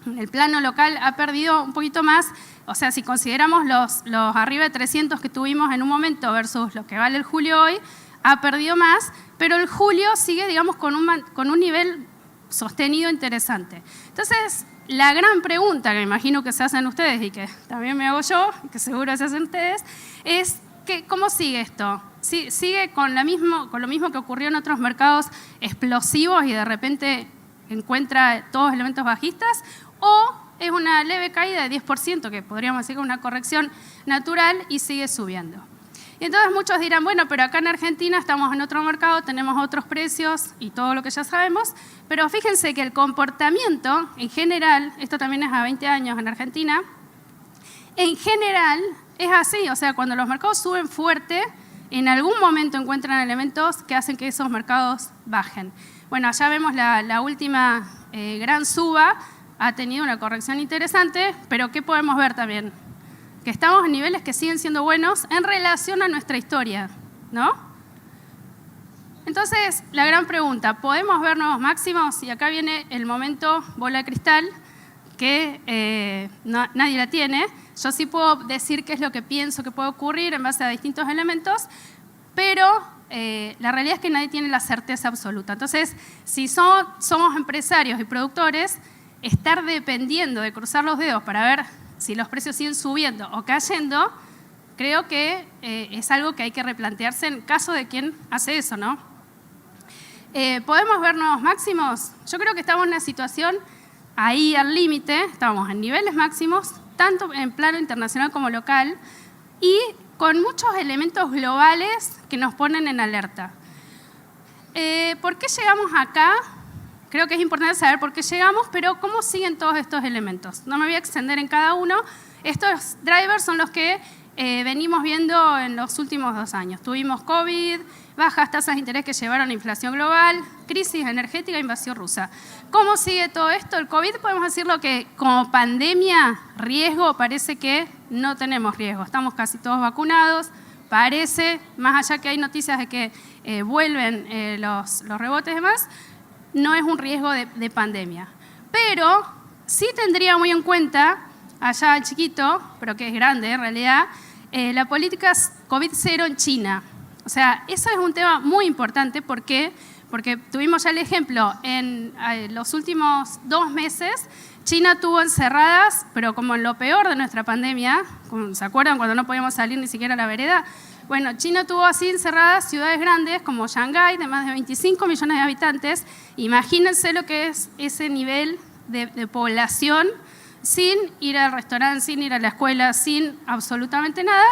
El plano local ha perdido un poquito más, o sea, si consideramos los arriba de 300 que tuvimos en un momento versus lo que vale el julio hoy, ha perdido más, pero el julio sigue, digamos, con un nivel sostenido interesante. Entonces, la gran pregunta que me imagino que se hacen ustedes y que también me hago yo, y que seguro se hacen ustedes, es ¿cómo sigue esto? ¿Sigue con lo mismo que ocurrió en otros mercados explosivos y de repente encuentra todos elementos bajistas? ¿O es una leve caída de 10%, que podríamos decir que es una corrección natural y sigue subiendo? Y entonces muchos dirán, bueno, pero acá en Argentina estamos en otro mercado, tenemos otros precios y todo lo que ya sabemos, pero fíjense que el comportamiento en general, esto también es a 20 años en Argentina, en general es así, o sea, cuando los mercados suben fuerte, en algún momento encuentran elementos que hacen que esos mercados bajen. Bueno, allá vemos la última gran suba, ha tenido una corrección interesante, pero ¿qué podemos ver también? Que estamos en niveles que siguen siendo buenos en relación a nuestra historia, ¿no? Entonces, la gran pregunta, ¿podemos ver nuevos máximos? Y acá viene el momento bola de cristal, que nadie la tiene. Yo sí puedo decir qué es lo que pienso que puede ocurrir en base a distintos elementos, pero la realidad es que nadie tiene la certeza absoluta. Entonces, si somos empresarios y productores, estar dependiendo de cruzar los dedos para ver si los precios siguen subiendo o cayendo, creo que es algo que hay que replantearse en caso de quien hace eso, ¿no? ¿Podemos ver nuevos máximos? Yo creo que estamos en una situación ahí al límite, estamos en niveles máximos, tanto en plano internacional como local, y con muchos elementos globales que nos ponen en alerta. ¿Por qué llegamos acá? Creo que es importante saber por qué llegamos, pero cómo siguen todos estos elementos. No me voy a extender en cada uno. Estos drivers son los que venimos viendo en los últimos 2 años. Tuvimos COVID, bajas tasas de interés que llevaron a inflación global, crisis energética, invasión rusa. ¿Cómo sigue todo esto? El COVID, podemos decirlo que como pandemia, riesgo, parece que no tenemos riesgo. Estamos casi todos vacunados. Parece, más allá que hay noticias de que vuelven los rebotes y demás, no es un riesgo de pandemia. Pero sí tendría muy en cuenta, allá chiquito, pero que es grande en realidad, la política COVID-0 en China. O sea, eso es un tema muy importante. ¿Por qué? Porque tuvimos ya el ejemplo, en los últimos 2 meses, China tuvo encerradas, pero como en lo peor de nuestra pandemia, ¿se acuerdan cuando no podíamos salir ni siquiera a la vereda? Bueno, China tuvo así encerradas ciudades grandes como Shanghái, de más de 25 millones de habitantes. Imagínense lo que es ese nivel de población sin ir al restaurante, sin ir a la escuela, sin absolutamente nada.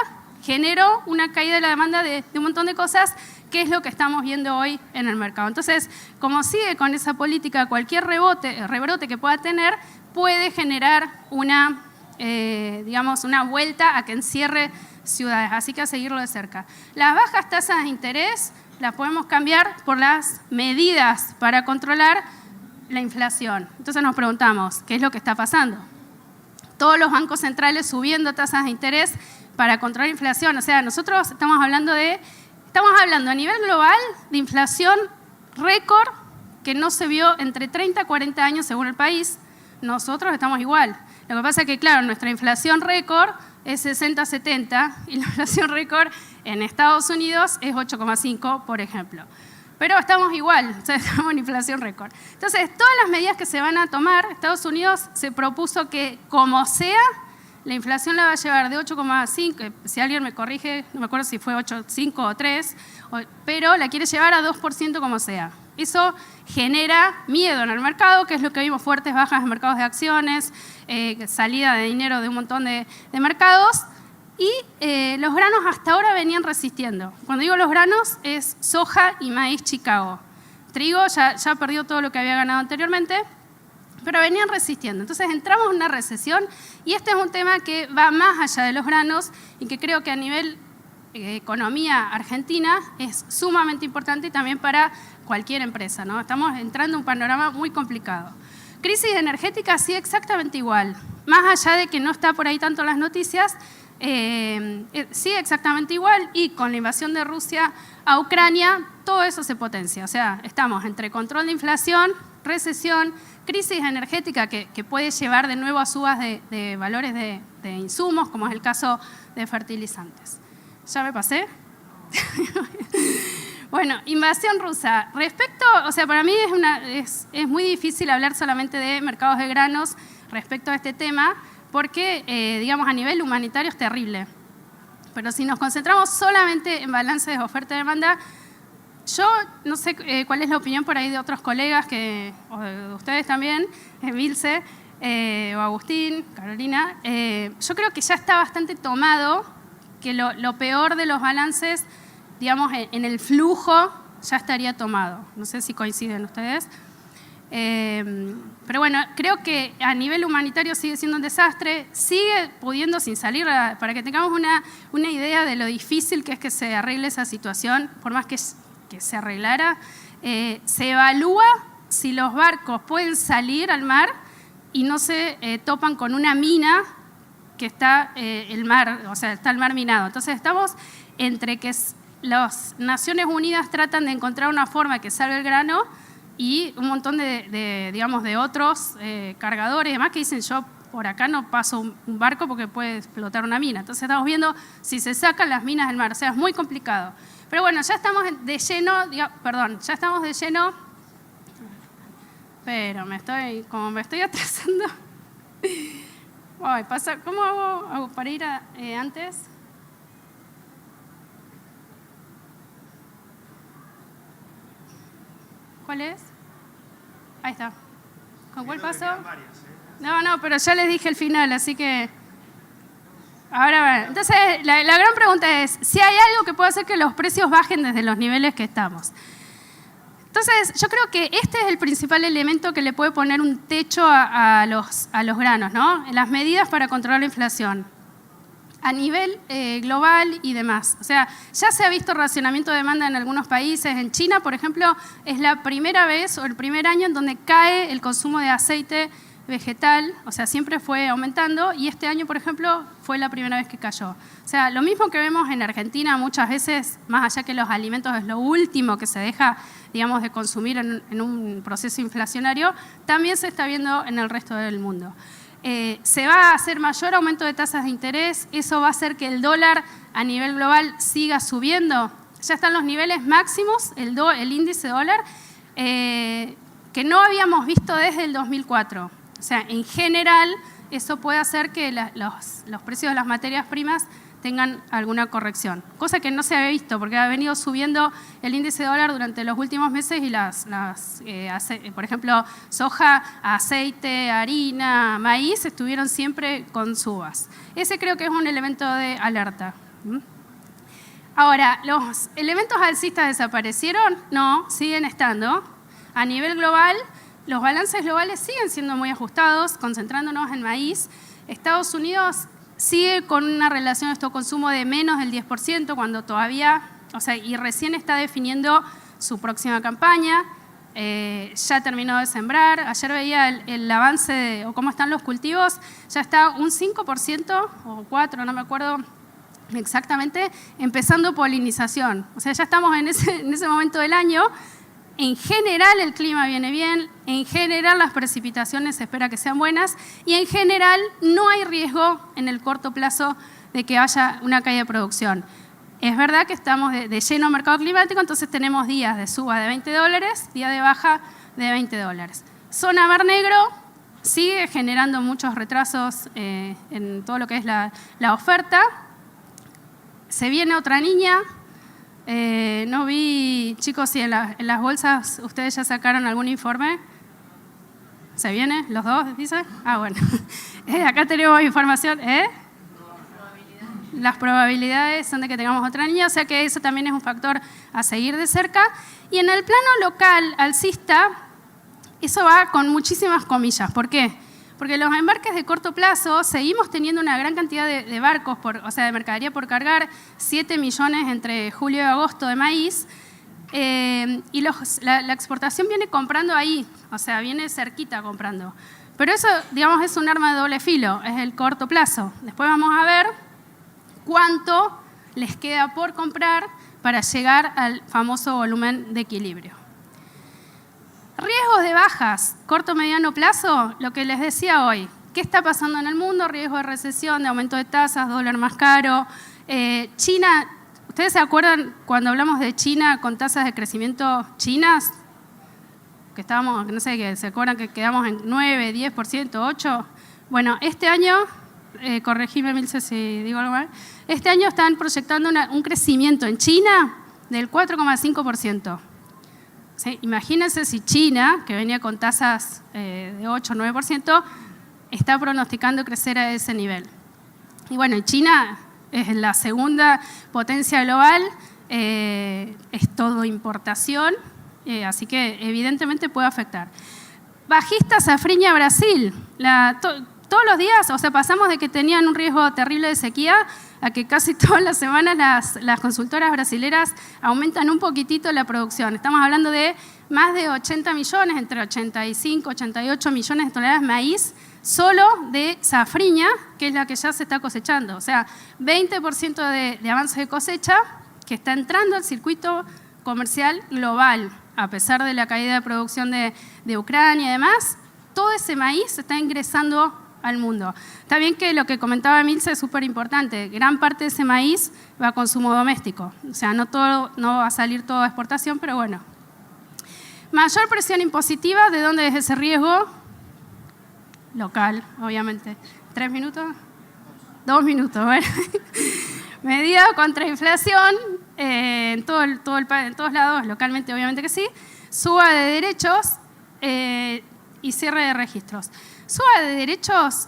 Generó una caída de la demanda de un montón de cosas, que es lo que estamos viendo hoy en el mercado. Entonces, como sigue con esa política, cualquier rebrote que pueda tener puede generar una vuelta a que encierre ciudades, así que a seguirlo de cerca. Las bajas tasas de interés las podemos cambiar por las medidas para controlar la inflación. Entonces nos preguntamos, ¿qué es lo que está pasando? Todos los bancos centrales subiendo tasas de interés para controlar la inflación. O sea, nosotros estamos hablando a nivel global de inflación récord que no se vio entre 30 y 40 años según el país. Nosotros estamos igual. Lo que pasa es que, claro, nuestra inflación récord es 60-70 y la inflación récord en Estados Unidos es 8,5, por ejemplo. Pero estamos igual, o sea, estamos en inflación récord. Entonces, todas las medidas que se van a tomar, Estados Unidos se propuso que, como sea, la inflación la va a llevar de 8,5, si alguien me corrige, no me acuerdo si fue 8,5 o 3, pero la quiere llevar a 2% como sea. Eso genera miedo en el mercado, que es lo que vimos, fuertes bajas en mercados de acciones, salida de dinero de un montón de mercados. Y los granos hasta ahora venían resistiendo. Cuando digo los granos es soja y maíz Chicago. Trigo ya perdió todo lo que había ganado anteriormente, pero venían resistiendo. Entonces entramos en una recesión y este es un tema que va más allá de los granos y que creo que a nivel economía argentina es sumamente importante y también para cualquier empresa, ¿no? Estamos entrando en un panorama muy complicado. Crisis energética sí, exactamente igual. Más allá de que no está por ahí tanto en las noticias, sí, exactamente igual, y con la invasión de Rusia a Ucrania, todo eso se potencia. O sea, estamos entre control de inflación, recesión, crisis energética que puede llevar de nuevo a subas de valores de insumos, como es el caso de fertilizantes. ¿Ya me pasé? Bueno, invasión rusa. Respecto, o sea, para mí es muy difícil hablar solamente de mercados de granos respecto a este tema, porque, digamos, a nivel humanitario es terrible. Pero si nos concentramos solamente en balance de oferta y demanda, yo no sé cuál es la opinión por ahí de otros colegas, o de ustedes también, Milce, o Agustín, Carolina. Yo creo que ya está bastante tomado, que lo peor de los balances, digamos, en el flujo ya estaría tomado. No sé si coinciden ustedes. Pero bueno, creo que a nivel humanitario sigue siendo un desastre, sigue pudiendo sin salir, para que tengamos una idea de lo difícil que es que se arregle esa situación, por más que se arreglara, se evalúa si los barcos pueden salir al mar y no se topan con una mina que está el mar, o sea, está el mar minado. Entonces estamos entre que las Naciones Unidas tratan de encontrar una forma que salga el grano y un montón digamos, de otros cargadores y demás que dicen, yo por acá no paso un barco porque puede explotar una mina. Entonces estamos viendo si se sacan las minas del mar, o sea, es muy complicado. Pero bueno, ya estamos de lleno, pero me estoy atrasando. Ay, ¿cómo hago para ir antes? ¿Cuál es? Ahí está. ¿Con cuál paso? No, pero ya les dije el final, así que... Ahora va. Entonces, la gran pregunta es, si hay algo que puede hacer que los precios bajen desde los niveles que estamos. Entonces, yo creo que este es el principal elemento que le puede poner un techo a los granos, ¿no? Las medidas para controlar la inflación a nivel global y demás. O sea, ya se ha visto racionamiento de demanda en algunos países. En China, por ejemplo, es la primera vez o el primer año en donde cae el consumo de aceite vegetal, o sea, siempre fue aumentando, y este año, por ejemplo, fue la primera vez que cayó. O sea, lo mismo que vemos en Argentina muchas veces, más allá que los alimentos es lo último que se deja, digamos, de consumir en un proceso inflacionario, también se está viendo en el resto del mundo. Se va a hacer mayor aumento de tasas de interés, eso va a hacer que el dólar a nivel global siga subiendo. Ya están los niveles máximos, el índice dólar, que no habíamos visto desde el 2004. O sea, en general, eso puede hacer que los precios de las materias primas tengan alguna corrección. Cosa que no se había visto, porque ha venido subiendo el índice de dólar durante los últimos meses y por ejemplo, soja, aceite, harina, maíz, estuvieron siempre con subas. Ese creo que es un elemento de alerta. Ahora, ¿los elementos alcistas desaparecieron? No, siguen estando. A nivel global, los balances globales siguen siendo muy ajustados, concentrándonos en maíz. Estados Unidos sigue con una relación de esto-consumo de menos del 10%, cuando todavía, o sea, y recién está definiendo su próxima campaña. Ya terminó de sembrar. Ayer veía el avance o cómo están los cultivos. Ya está un 5% o 4%, no me acuerdo exactamente, empezando polinización. O sea, ya estamos en ese momento del año. En general el clima viene bien, en general las precipitaciones se espera que sean buenas y en general no hay riesgo en el corto plazo de que haya una caída de producción. Es verdad que estamos de lleno mercado climático, entonces tenemos días de suba de $20, días de baja de $20. Zona Mar Negro sigue generando muchos retrasos en todo lo que es la oferta. Se viene otra niña. No vi, chicos, si en las bolsas ustedes ya sacaron algún informe. ¿Se viene? ¿Los dos, dice? Ah, bueno. Acá tenemos información. Las probabilidades son de que tengamos otra niña, o sea que eso también es un factor a seguir de cerca. Y en el plano local, alcista, eso va con muchísimas comillas. ¿Por qué? Porque los embarques de corto plazo seguimos teniendo una gran cantidad de barcos, o sea, de mercadería por cargar, 7 millones entre julio y agosto de maíz, y la exportación viene comprando ahí, o sea, viene cerquita comprando. Pero eso, digamos, es un arma de doble filo, es el corto plazo. Después vamos a ver cuánto les queda por comprar para llegar al famoso volumen de equilibrio. Riesgos de bajas, corto mediano plazo, lo que les decía hoy. ¿Qué está pasando en el mundo? Riesgo de recesión, de aumento de tasas, dólar más caro. China, ¿ustedes se acuerdan cuando hablamos de China con tasas de crecimiento chinas? Que estábamos, no sé, que se acuerdan que quedamos en 9, 10%, 8%. Bueno, este año, corregime Milce si digo algo mal, este año están proyectando un crecimiento en China del 4,5%. ¿Sí? Imagínense si China, que venía con tasas de 8 o 9%, está pronosticando crecer a ese nivel. Y bueno, China es la segunda potencia global, es todo importación, así que evidentemente puede afectar. Bajista safriña Brasil. Todos los días, o sea, pasamos de que tenían un riesgo terrible de sequía a que casi todas las semanas las consultoras brasileras aumentan un poquitito la producción. Estamos hablando de más de 80 millones, entre 85 y 88 millones de toneladas de maíz, solo de safriña, que es la que ya se está cosechando. O sea, 20% de avance de cosecha que está entrando al circuito comercial global, a pesar de la caída de producción de Ucrania y demás. Todo ese maíz está ingresando al mundo. Está bien que lo que comentaba Milce es súper importante. Gran parte de ese maíz va a consumo doméstico. O sea, no va a salir todo a exportación, pero bueno. Mayor presión impositiva, ¿de dónde es ese riesgo? Local, obviamente. 3 minutos, 2 minutos. Bueno. Medida contra inflación, en todos lados, localmente obviamente que sí. Suba de derechos y cierre de registros. Suba de derechos,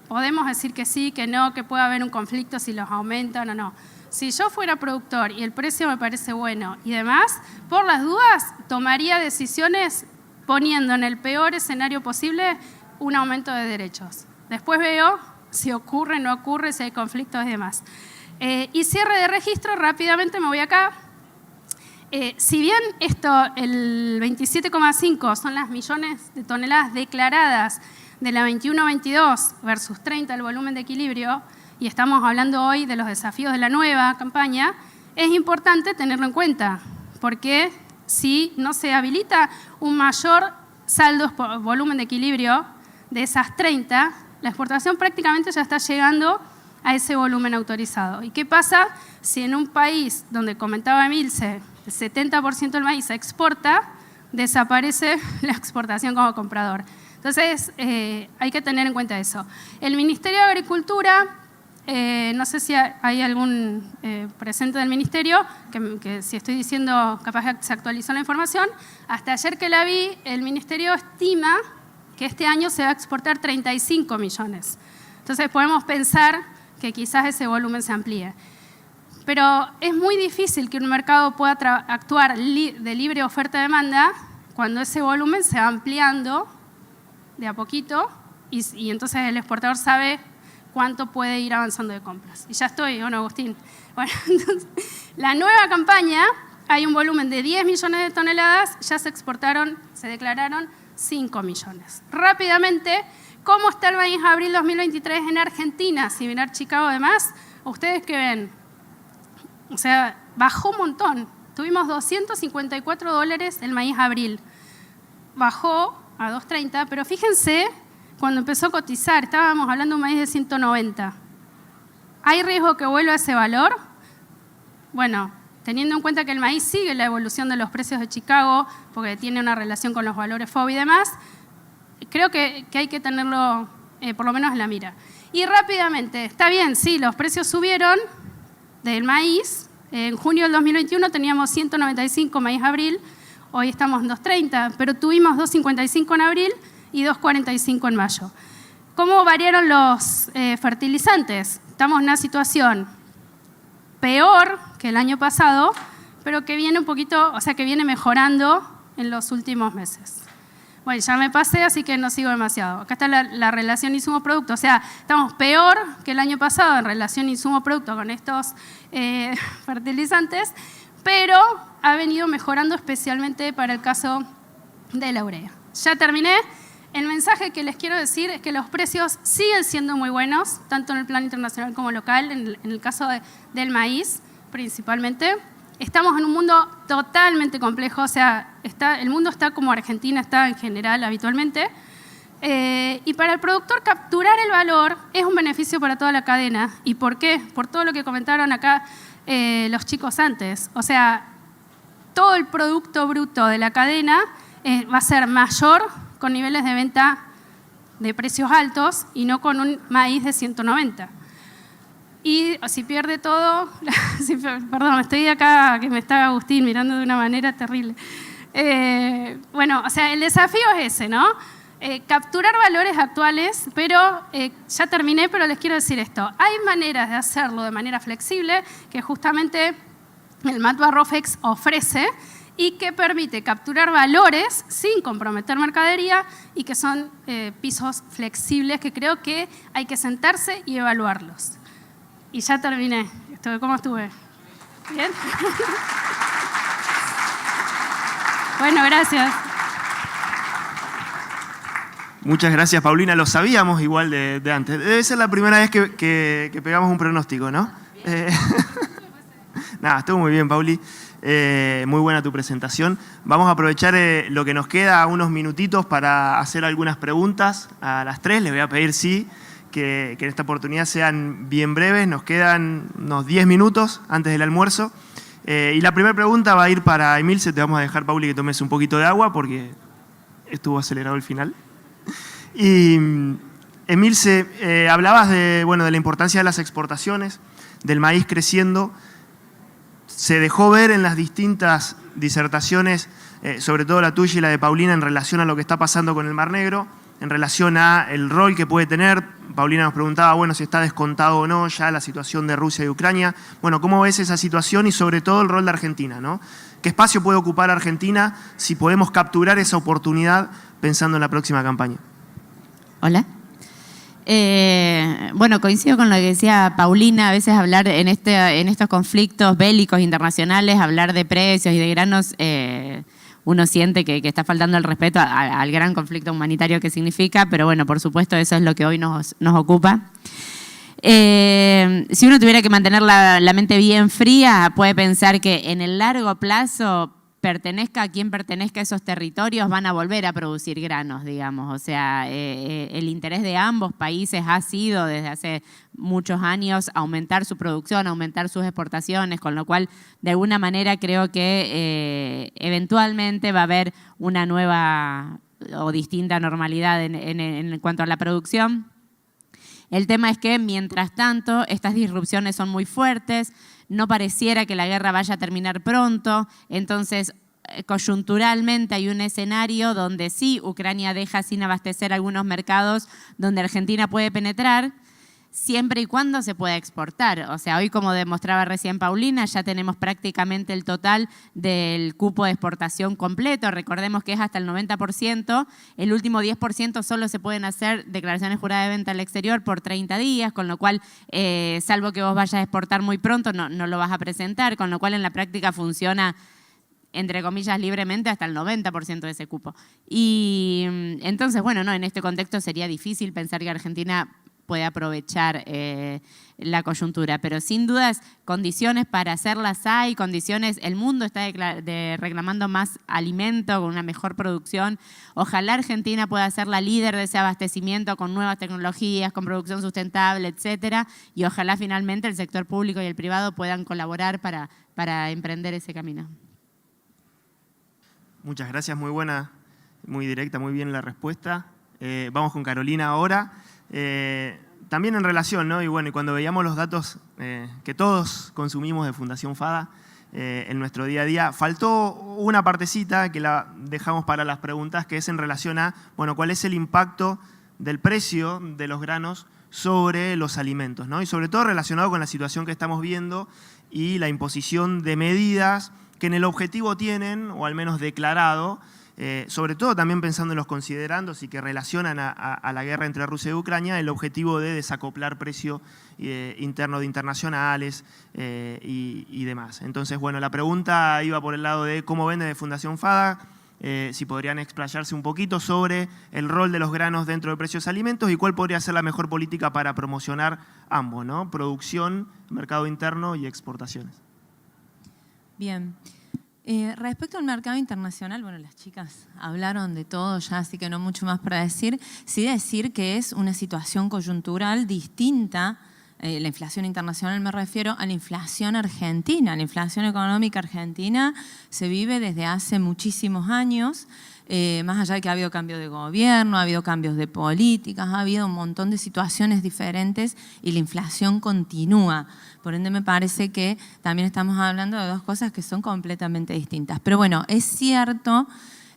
podemos decir que sí, que no, que puede haber un conflicto si los aumentan o no. Si yo fuera productor y el precio me parece bueno y demás, por las dudas tomaría decisiones poniendo en el peor escenario posible un aumento de derechos. Después veo si ocurre, no ocurre, si hay conflictos y demás. Y cierre de registro, rápidamente me voy acá. Si bien esto, el 27,5 son las millones de toneladas declaradas de la 21-22 versus 30 el volumen de equilibrio, y estamos hablando hoy de los desafíos de la nueva campaña, es importante tenerlo en cuenta, porque si no se habilita un mayor saldo por volumen de equilibrio de esas 30, la exportación prácticamente ya está llegando a ese volumen autorizado. ¿Y qué pasa si en un país donde comentaba Emilce, el 70% del maíz se exporta, desaparece la exportación como comprador? Entonces, hay que tener en cuenta eso. El Ministerio de Agricultura, no sé si hay algún presente del Ministerio, que si estoy diciendo, capaz que se actualizó la información. Hasta ayer que la vi, el Ministerio estima que este año se va a exportar 35 millones. Entonces, podemos pensar que quizás ese volumen se amplíe. Pero es muy difícil que un mercado pueda actuar de libre oferta-demanda cuando ese volumen se va ampliando de a poquito y entonces el exportador sabe cuánto puede ir avanzando de compras. Y ya estoy, ¿o no, Agustín? Bueno, entonces, la nueva campaña, hay un volumen de 10 millones de toneladas, ya se exportaron, se declararon 5 millones. Rápidamente, ¿cómo está el maíz abril 2023 en Argentina? Si mirar Chicago además, ¿ustedes qué ven? O sea, bajó un montón. Tuvimos $254 el maíz abril. Bajó a 2.30, pero fíjense, cuando empezó a cotizar, estábamos hablando de un maíz de 190. ¿Hay riesgo que vuelva a ese valor? Bueno, teniendo en cuenta que el maíz sigue la evolución de los precios de Chicago, porque tiene una relación con los valores FOB y demás, creo que hay que tenerlo por lo menos en la mira. Y rápidamente, está bien, sí, los precios subieron, del maíz. En junio del 2021 teníamos 195 maíz abril, hoy estamos en 230, pero tuvimos 255 en abril y 245 en mayo. ¿Cómo variaron los fertilizantes? Estamos en una situación peor que el año pasado, pero que viene un poquito, o sea, que viene mejorando en los últimos meses. Bueno, ya me pasé, así que no sigo demasiado. Acá está la relación insumo-producto. O sea, estamos peor que el año pasado en relación insumo-producto con estos fertilizantes, pero ha venido mejorando especialmente para el caso de la urea. Ya terminé. El mensaje que les quiero decir es que los precios siguen siendo muy buenos, tanto en el plano internacional como local, en el caso del maíz principalmente. Estamos en un mundo totalmente complejo, o sea, el mundo está como Argentina está en general habitualmente, y para el productor capturar el valor es un beneficio para toda la cadena. ¿Y por qué? Por todo lo que comentaron acá los chicos antes. O sea, todo el producto bruto de la cadena va a ser mayor con niveles de venta de precios altos y no con un maíz de 190. Y si pierde todo, perdón, estoy acá, que me está Agustín mirando de una manera terrible. Bueno, o sea, el desafío es ese, ¿no? Capturar valores actuales, pero ya terminé, pero les quiero decir esto. Hay maneras de hacerlo de manera flexible que justamente el Matva Rofex ofrece y que permite capturar valores sin comprometer mercadería y que son pisos flexibles que creo que hay que sentarse y evaluarlos. Y ya terminé. ¿Cómo estuve? ¿Bien? Bueno, gracias.
Muchas gracias, Paulina. Lo sabíamos igual de antes. Debe ser la primera vez que pegamos un pronóstico, ¿no? Nada, estuvo muy bien, Pauli. Muy buena tu presentación. Vamos a aprovechar lo que nos queda, unos minutitos, para hacer algunas preguntas a las tres. Les voy a pedir, sí, que en esta oportunidad sean bien breves. Nos quedan unos 10 minutos antes del almuerzo. Y la primera pregunta va a ir para Emilce. Te vamos a dejar, Pauli, que tomes un poquito de agua porque estuvo acelerado el final. Y Emilce, hablabas de la importancia de las exportaciones, del maíz creciendo. Se dejó ver en las distintas disertaciones, sobre todo la tuya y la de Paulina, en relación a lo que está pasando con el Mar Negro, en relación a el rol que puede tener. Paulina nos preguntaba, si está descontado o no ya la situación de Rusia y Ucrania. Bueno, ¿cómo ves esa situación y sobre todo el rol de Argentina, ¿no? ¿Qué espacio puede ocupar Argentina si podemos capturar esa oportunidad pensando en la próxima campaña?
Hola. Coincido con lo que decía Paulina. A veces hablar en estos conflictos bélicos internacionales, hablar de precios y de granos, uno siente que está faltando el respeto al gran conflicto humanitario que significa, pero bueno, por supuesto eso es lo que hoy nos ocupa. Si uno tuviera que mantener la mente bien fría, puede pensar que en el largo plazo, pertenezca a quien pertenezca a esos territorios, van a volver a producir granos, digamos. O sea, el interés de ambos países ha sido desde hace muchos años aumentar su producción, aumentar sus exportaciones, con lo cual, de alguna manera, creo que eventualmente va a haber una nueva o distinta normalidad en cuanto a la producción. El tema es que, mientras tanto, estas disrupciones son muy fuertes, no pareciera que la guerra vaya a terminar pronto, entonces coyunturalmente hay un escenario donde sí, Ucrania deja sin abastecer algunos mercados donde Argentina puede penetrar, siempre y cuando se pueda exportar. O sea, hoy, como demostraba recién Paulina, ya tenemos prácticamente el total del cupo de exportación completo. Recordemos que es hasta el 90%. El último 10% solo se pueden hacer declaraciones juradas de venta al exterior por 30 días, con lo cual, salvo que vos vayas a exportar muy pronto, no lo vas a presentar, con lo cual en la práctica funciona, entre comillas, libremente hasta el 90% de ese cupo. Y entonces, en este contexto sería difícil pensar que Argentina puede aprovechar la coyuntura, pero sin dudas condiciones para hacerlas hay, condiciones, el mundo está reclamando más alimento con una mejor producción. Ojalá Argentina pueda ser la líder de ese abastecimiento con nuevas tecnologías, con producción sustentable, etcétera, y ojalá finalmente el sector público y el privado puedan colaborar para emprender ese camino.
Muchas gracias, muy buena, muy directa, muy bien la respuesta. Vamos con Carolina ahora. también en relación, ¿no? Y bueno, y cuando veíamos los datos que todos consumimos de Fundación FADA en nuestro día a día, faltó una partecita que la dejamos para las preguntas, que es en relación a, bueno, cuál es el impacto del precio de los granos sobre los alimentos, ¿no? Y sobre todo relacionado con la situación que estamos viendo y la imposición de medidas que en el objetivo tienen, o al menos declarado, sobre todo también pensando en los considerandos y que relacionan a la guerra entre Rusia y Ucrania, el objetivo de desacoplar precio interno de internacionales y demás. Entonces, bueno, la pregunta iba por el lado de cómo vende de Fundación FADA, si podrían explayarse un poquito sobre el rol de los granos dentro de precios de alimentos y cuál podría ser la mejor política para promocionar ambos, ¿no? Producción, mercado interno y exportaciones.
Bien. Respecto al mercado internacional, bueno, las chicas hablaron de todo ya, así que no mucho más para decir. Sí decir que es una situación coyuntural distinta, la inflación internacional me refiero a la inflación argentina. La inflación económica argentina se vive desde hace muchísimos años, más allá de que ha habido cambio de gobierno, ha habido cambios de políticas, ha habido un montón de situaciones diferentes y la inflación continúa. Por ende, me parece que también estamos hablando de dos cosas que son completamente distintas. Pero bueno, es cierto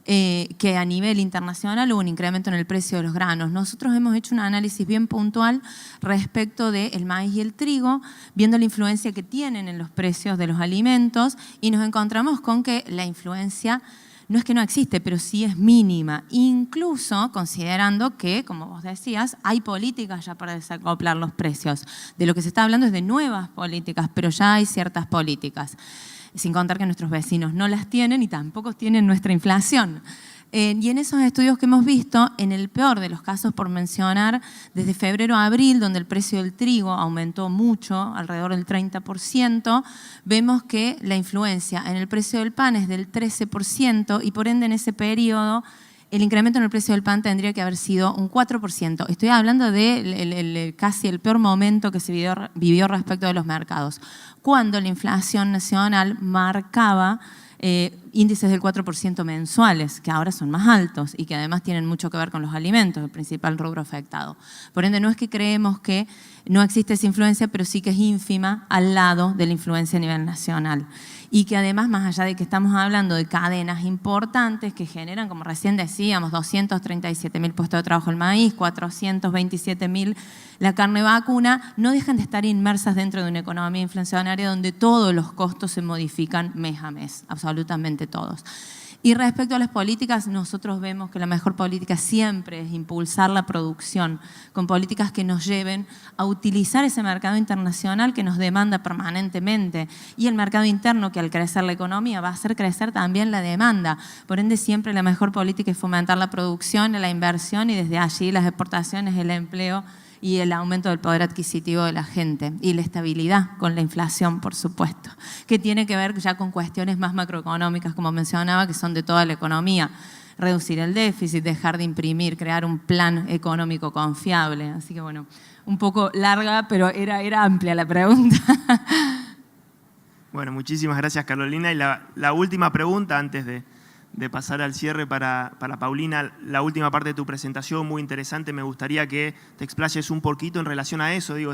que a nivel internacional hubo un incremento en el precio de los granos. Nosotros hemos hecho un análisis bien puntual respecto del maíz y el trigo, viendo la influencia que tienen en los precios de los alimentos y nos encontramos con que la influencia no es que no existe, pero sí es mínima, incluso considerando que, como vos decías, hay políticas ya para desacoplar los precios. De lo que se está hablando es de nuevas políticas, pero ya hay ciertas políticas, sin contar que nuestros vecinos no las tienen y tampoco tienen nuestra inflación. Y en esos estudios que hemos visto, en el peor de los casos, por mencionar, desde febrero a abril, donde el precio del trigo aumentó mucho, alrededor del 30%, vemos que la influencia en el precio del pan es del 13% y por ende en ese periodo el incremento en el precio del pan tendría que haber sido un 4%. Estoy hablando de casi el peor momento que se vivió respecto de los mercados, cuando la inflación nacional marcaba índices del 4% mensuales, que ahora son más altos y que además tienen mucho que ver con los alimentos, el principal rubro afectado. Por ende, no es que creemos que no existe esa influencia, pero sí que es ínfima al lado de la influencia a nivel nacional. Y que además, más allá de que estamos hablando de cadenas importantes que generan, como recién decíamos, 237.000 puestos de trabajo el maíz, 427.000 la carne vacuna, no dejan de estar inmersas dentro de una economía inflacionaria donde todos los costos se modifican mes a mes, absolutamente todos. Y respecto a las políticas, nosotros vemos que la mejor política siempre es impulsar la producción con políticas que nos lleven a utilizar ese mercado internacional que nos demanda permanentemente y el mercado interno que al crecer la economía va a hacer crecer también la demanda. Por ende, siempre la mejor política es fomentar la producción, la inversión y desde allí las exportaciones, el empleo y el aumento del poder adquisitivo de la gente y la estabilidad con la inflación, por supuesto, que tiene que ver ya con cuestiones más macroeconómicas, como mencionaba, que son de toda la economía. Reducir el déficit, dejar de imprimir, crear un plan económico confiable. Así que bueno, un poco larga, pero era amplia la pregunta.
Bueno, muchísimas gracias, Carolina. Y la última pregunta antes de pasar al cierre para Paulina, la última parte de tu presentación, muy interesante, me gustaría que te explayes un poquito en relación a eso. Digo,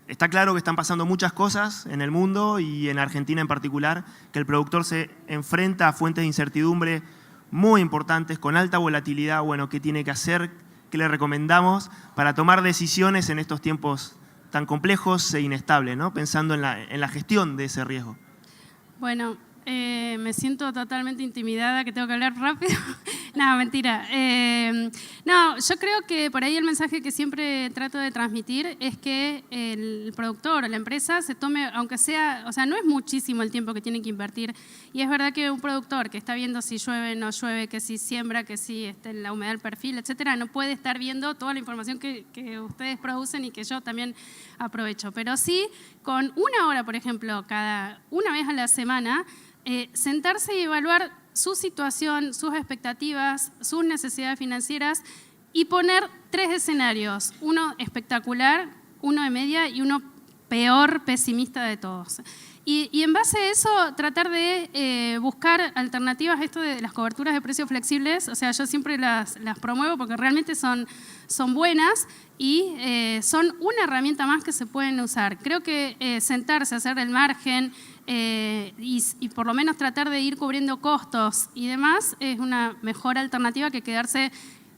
está claro que están pasando muchas cosas en el mundo y en Argentina en particular, que el productor se enfrenta a fuentes de incertidumbre muy importantes, con alta volatilidad. Bueno, ¿qué tiene que hacer? ¿Qué le recomendamos para tomar decisiones en estos tiempos tan complejos e inestables, ¿no? Pensando en la gestión de ese riesgo?
Bueno, me siento totalmente intimidada, que tengo que hablar rápido. No, mentira. No, yo creo que por ahí el mensaje que siempre trato de transmitir es que el productor o la empresa se tome, aunque sea, o sea, no es muchísimo el tiempo que tiene que invertir. Y es verdad que un productor que está viendo si llueve, no llueve, que si siembra, que si la humedad del perfil, etcétera, no puede estar viendo toda la información que ustedes producen y que yo también aprovecho. Pero sí, con una hora, por ejemplo, una vez a la semana, sentarse y evaluar su situación, sus expectativas, sus necesidades financieras y poner 3 escenarios, uno espectacular, uno de media y uno peor pesimista de todos. Y en base a eso, tratar de buscar alternativas a esto de las coberturas de precios flexibles. O sea, yo siempre las promuevo porque realmente son buenas y son una herramienta más que se pueden usar. Creo que sentarse, hacer el margen y por lo menos tratar de ir cubriendo costos y demás es una mejor alternativa que quedarse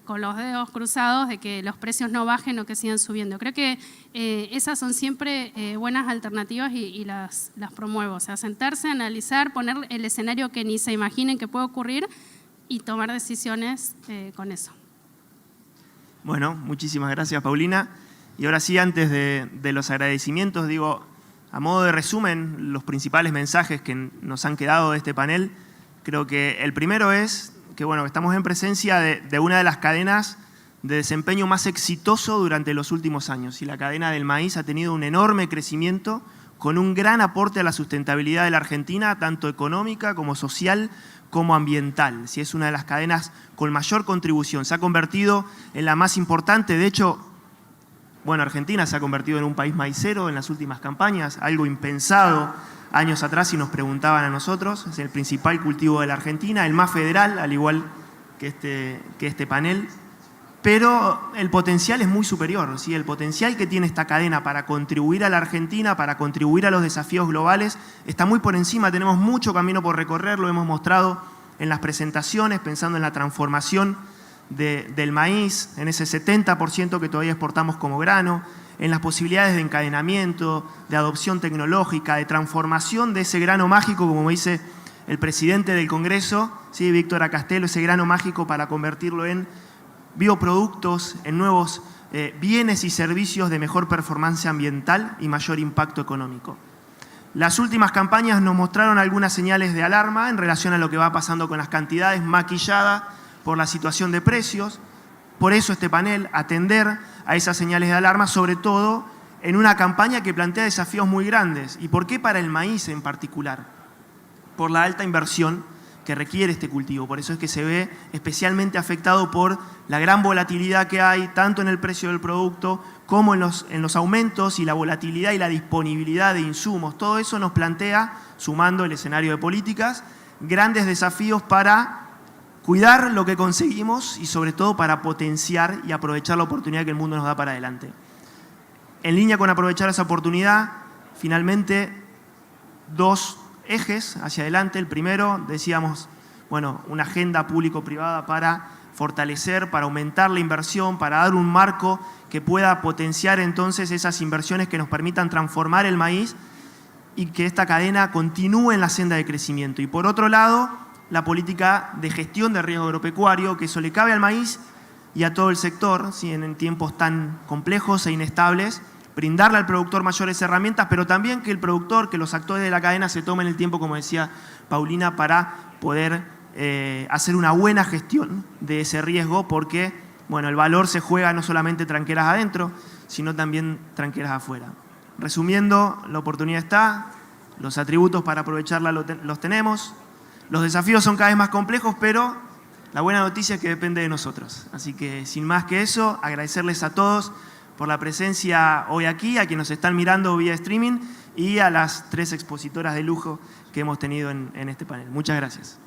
con los dedos cruzados de que los precios no bajen o que sigan subiendo. Creo que esas son siempre buenas alternativas y las promuevo. O sea, sentarse, analizar, poner el escenario que ni se imaginen que puede ocurrir y tomar decisiones con eso.
Bueno, muchísimas gracias, Paulina. Y ahora sí, antes de los agradecimientos, digo, a modo de resumen, los principales mensajes que nos han quedado de este panel, creo que el primero es que bueno, estamos en presencia de una de las cadenas de desempeño más exitoso durante los últimos años. Y la cadena del maíz ha tenido un enorme crecimiento con un gran aporte a la sustentabilidad de la Argentina, tanto económica como social como ambiental. Sí, es una de las cadenas con mayor contribución. Se ha convertido en la más importante. De hecho, bueno, Argentina se ha convertido en un país maicero en las últimas campañas, algo impensado años atrás si nos preguntaban a nosotros. Es el principal cultivo de la Argentina, el más federal, al igual que este panel. Pero el potencial es muy superior, ¿sí? El potencial que tiene esta cadena para contribuir a la Argentina, para contribuir a los desafíos globales, está muy por encima. Tenemos mucho camino por recorrer, lo hemos mostrado en las presentaciones, pensando en la transformación del maíz, en ese 70% que todavía exportamos como grano, en las posibilidades de encadenamiento, de adopción tecnológica, de transformación de ese grano mágico, como dice el presidente del Congreso, ¿sí? Víctor Acastelo, ese grano mágico para convertirlo en bioproductos, en nuevos bienes y servicios de mejor performance ambiental y mayor impacto económico. Las últimas campañas nos mostraron algunas señales de alarma en relación a lo que va pasando con las cantidades, maquillada por la situación de precios. Por eso este panel, atender a esas señales de alarma, sobre todo en una campaña que plantea desafíos muy grandes. ¿Y por qué para el maíz en particular? Por la alta inversión que requiere este cultivo. Por eso es que se ve especialmente afectado por la gran volatilidad que hay, tanto en el precio del producto como en los aumentos y la volatilidad y la disponibilidad de insumos. Todo eso nos plantea, sumando el escenario de políticas, grandes desafíos para cuidar lo que conseguimos y sobre todo para potenciar y aprovechar la oportunidad que el mundo nos da para adelante. En línea con aprovechar esa oportunidad, finalmente, dos ejes hacia adelante. El primero, decíamos, bueno, una agenda público-privada para fortalecer, para aumentar la inversión, para dar un marco que pueda potenciar entonces esas inversiones que nos permitan transformar el maíz y que esta cadena continúe en la senda de crecimiento. Y por otro lado, la política de gestión de riesgo agropecuario, que eso le cabe al maíz y a todo el sector, ¿sí? En tiempos tan complejos e inestables, brindarle al productor mayores herramientas, pero también que el productor, que los actores de la cadena se tomen el tiempo, como decía Paulina, para poder hacer una buena gestión de ese riesgo, porque bueno, el valor se juega no solamente tranqueras adentro, sino también tranqueras afuera. Resumiendo, la oportunidad está, los atributos para aprovecharla los tenemos. Los desafíos son cada vez más complejos, pero la buena noticia es que depende de nosotros. Así que, sin más que eso, agradecerles a todos por la presencia hoy aquí, a quienes nos están mirando vía streaming y a las 3 expositoras de lujo que hemos tenido en este panel. Muchas gracias.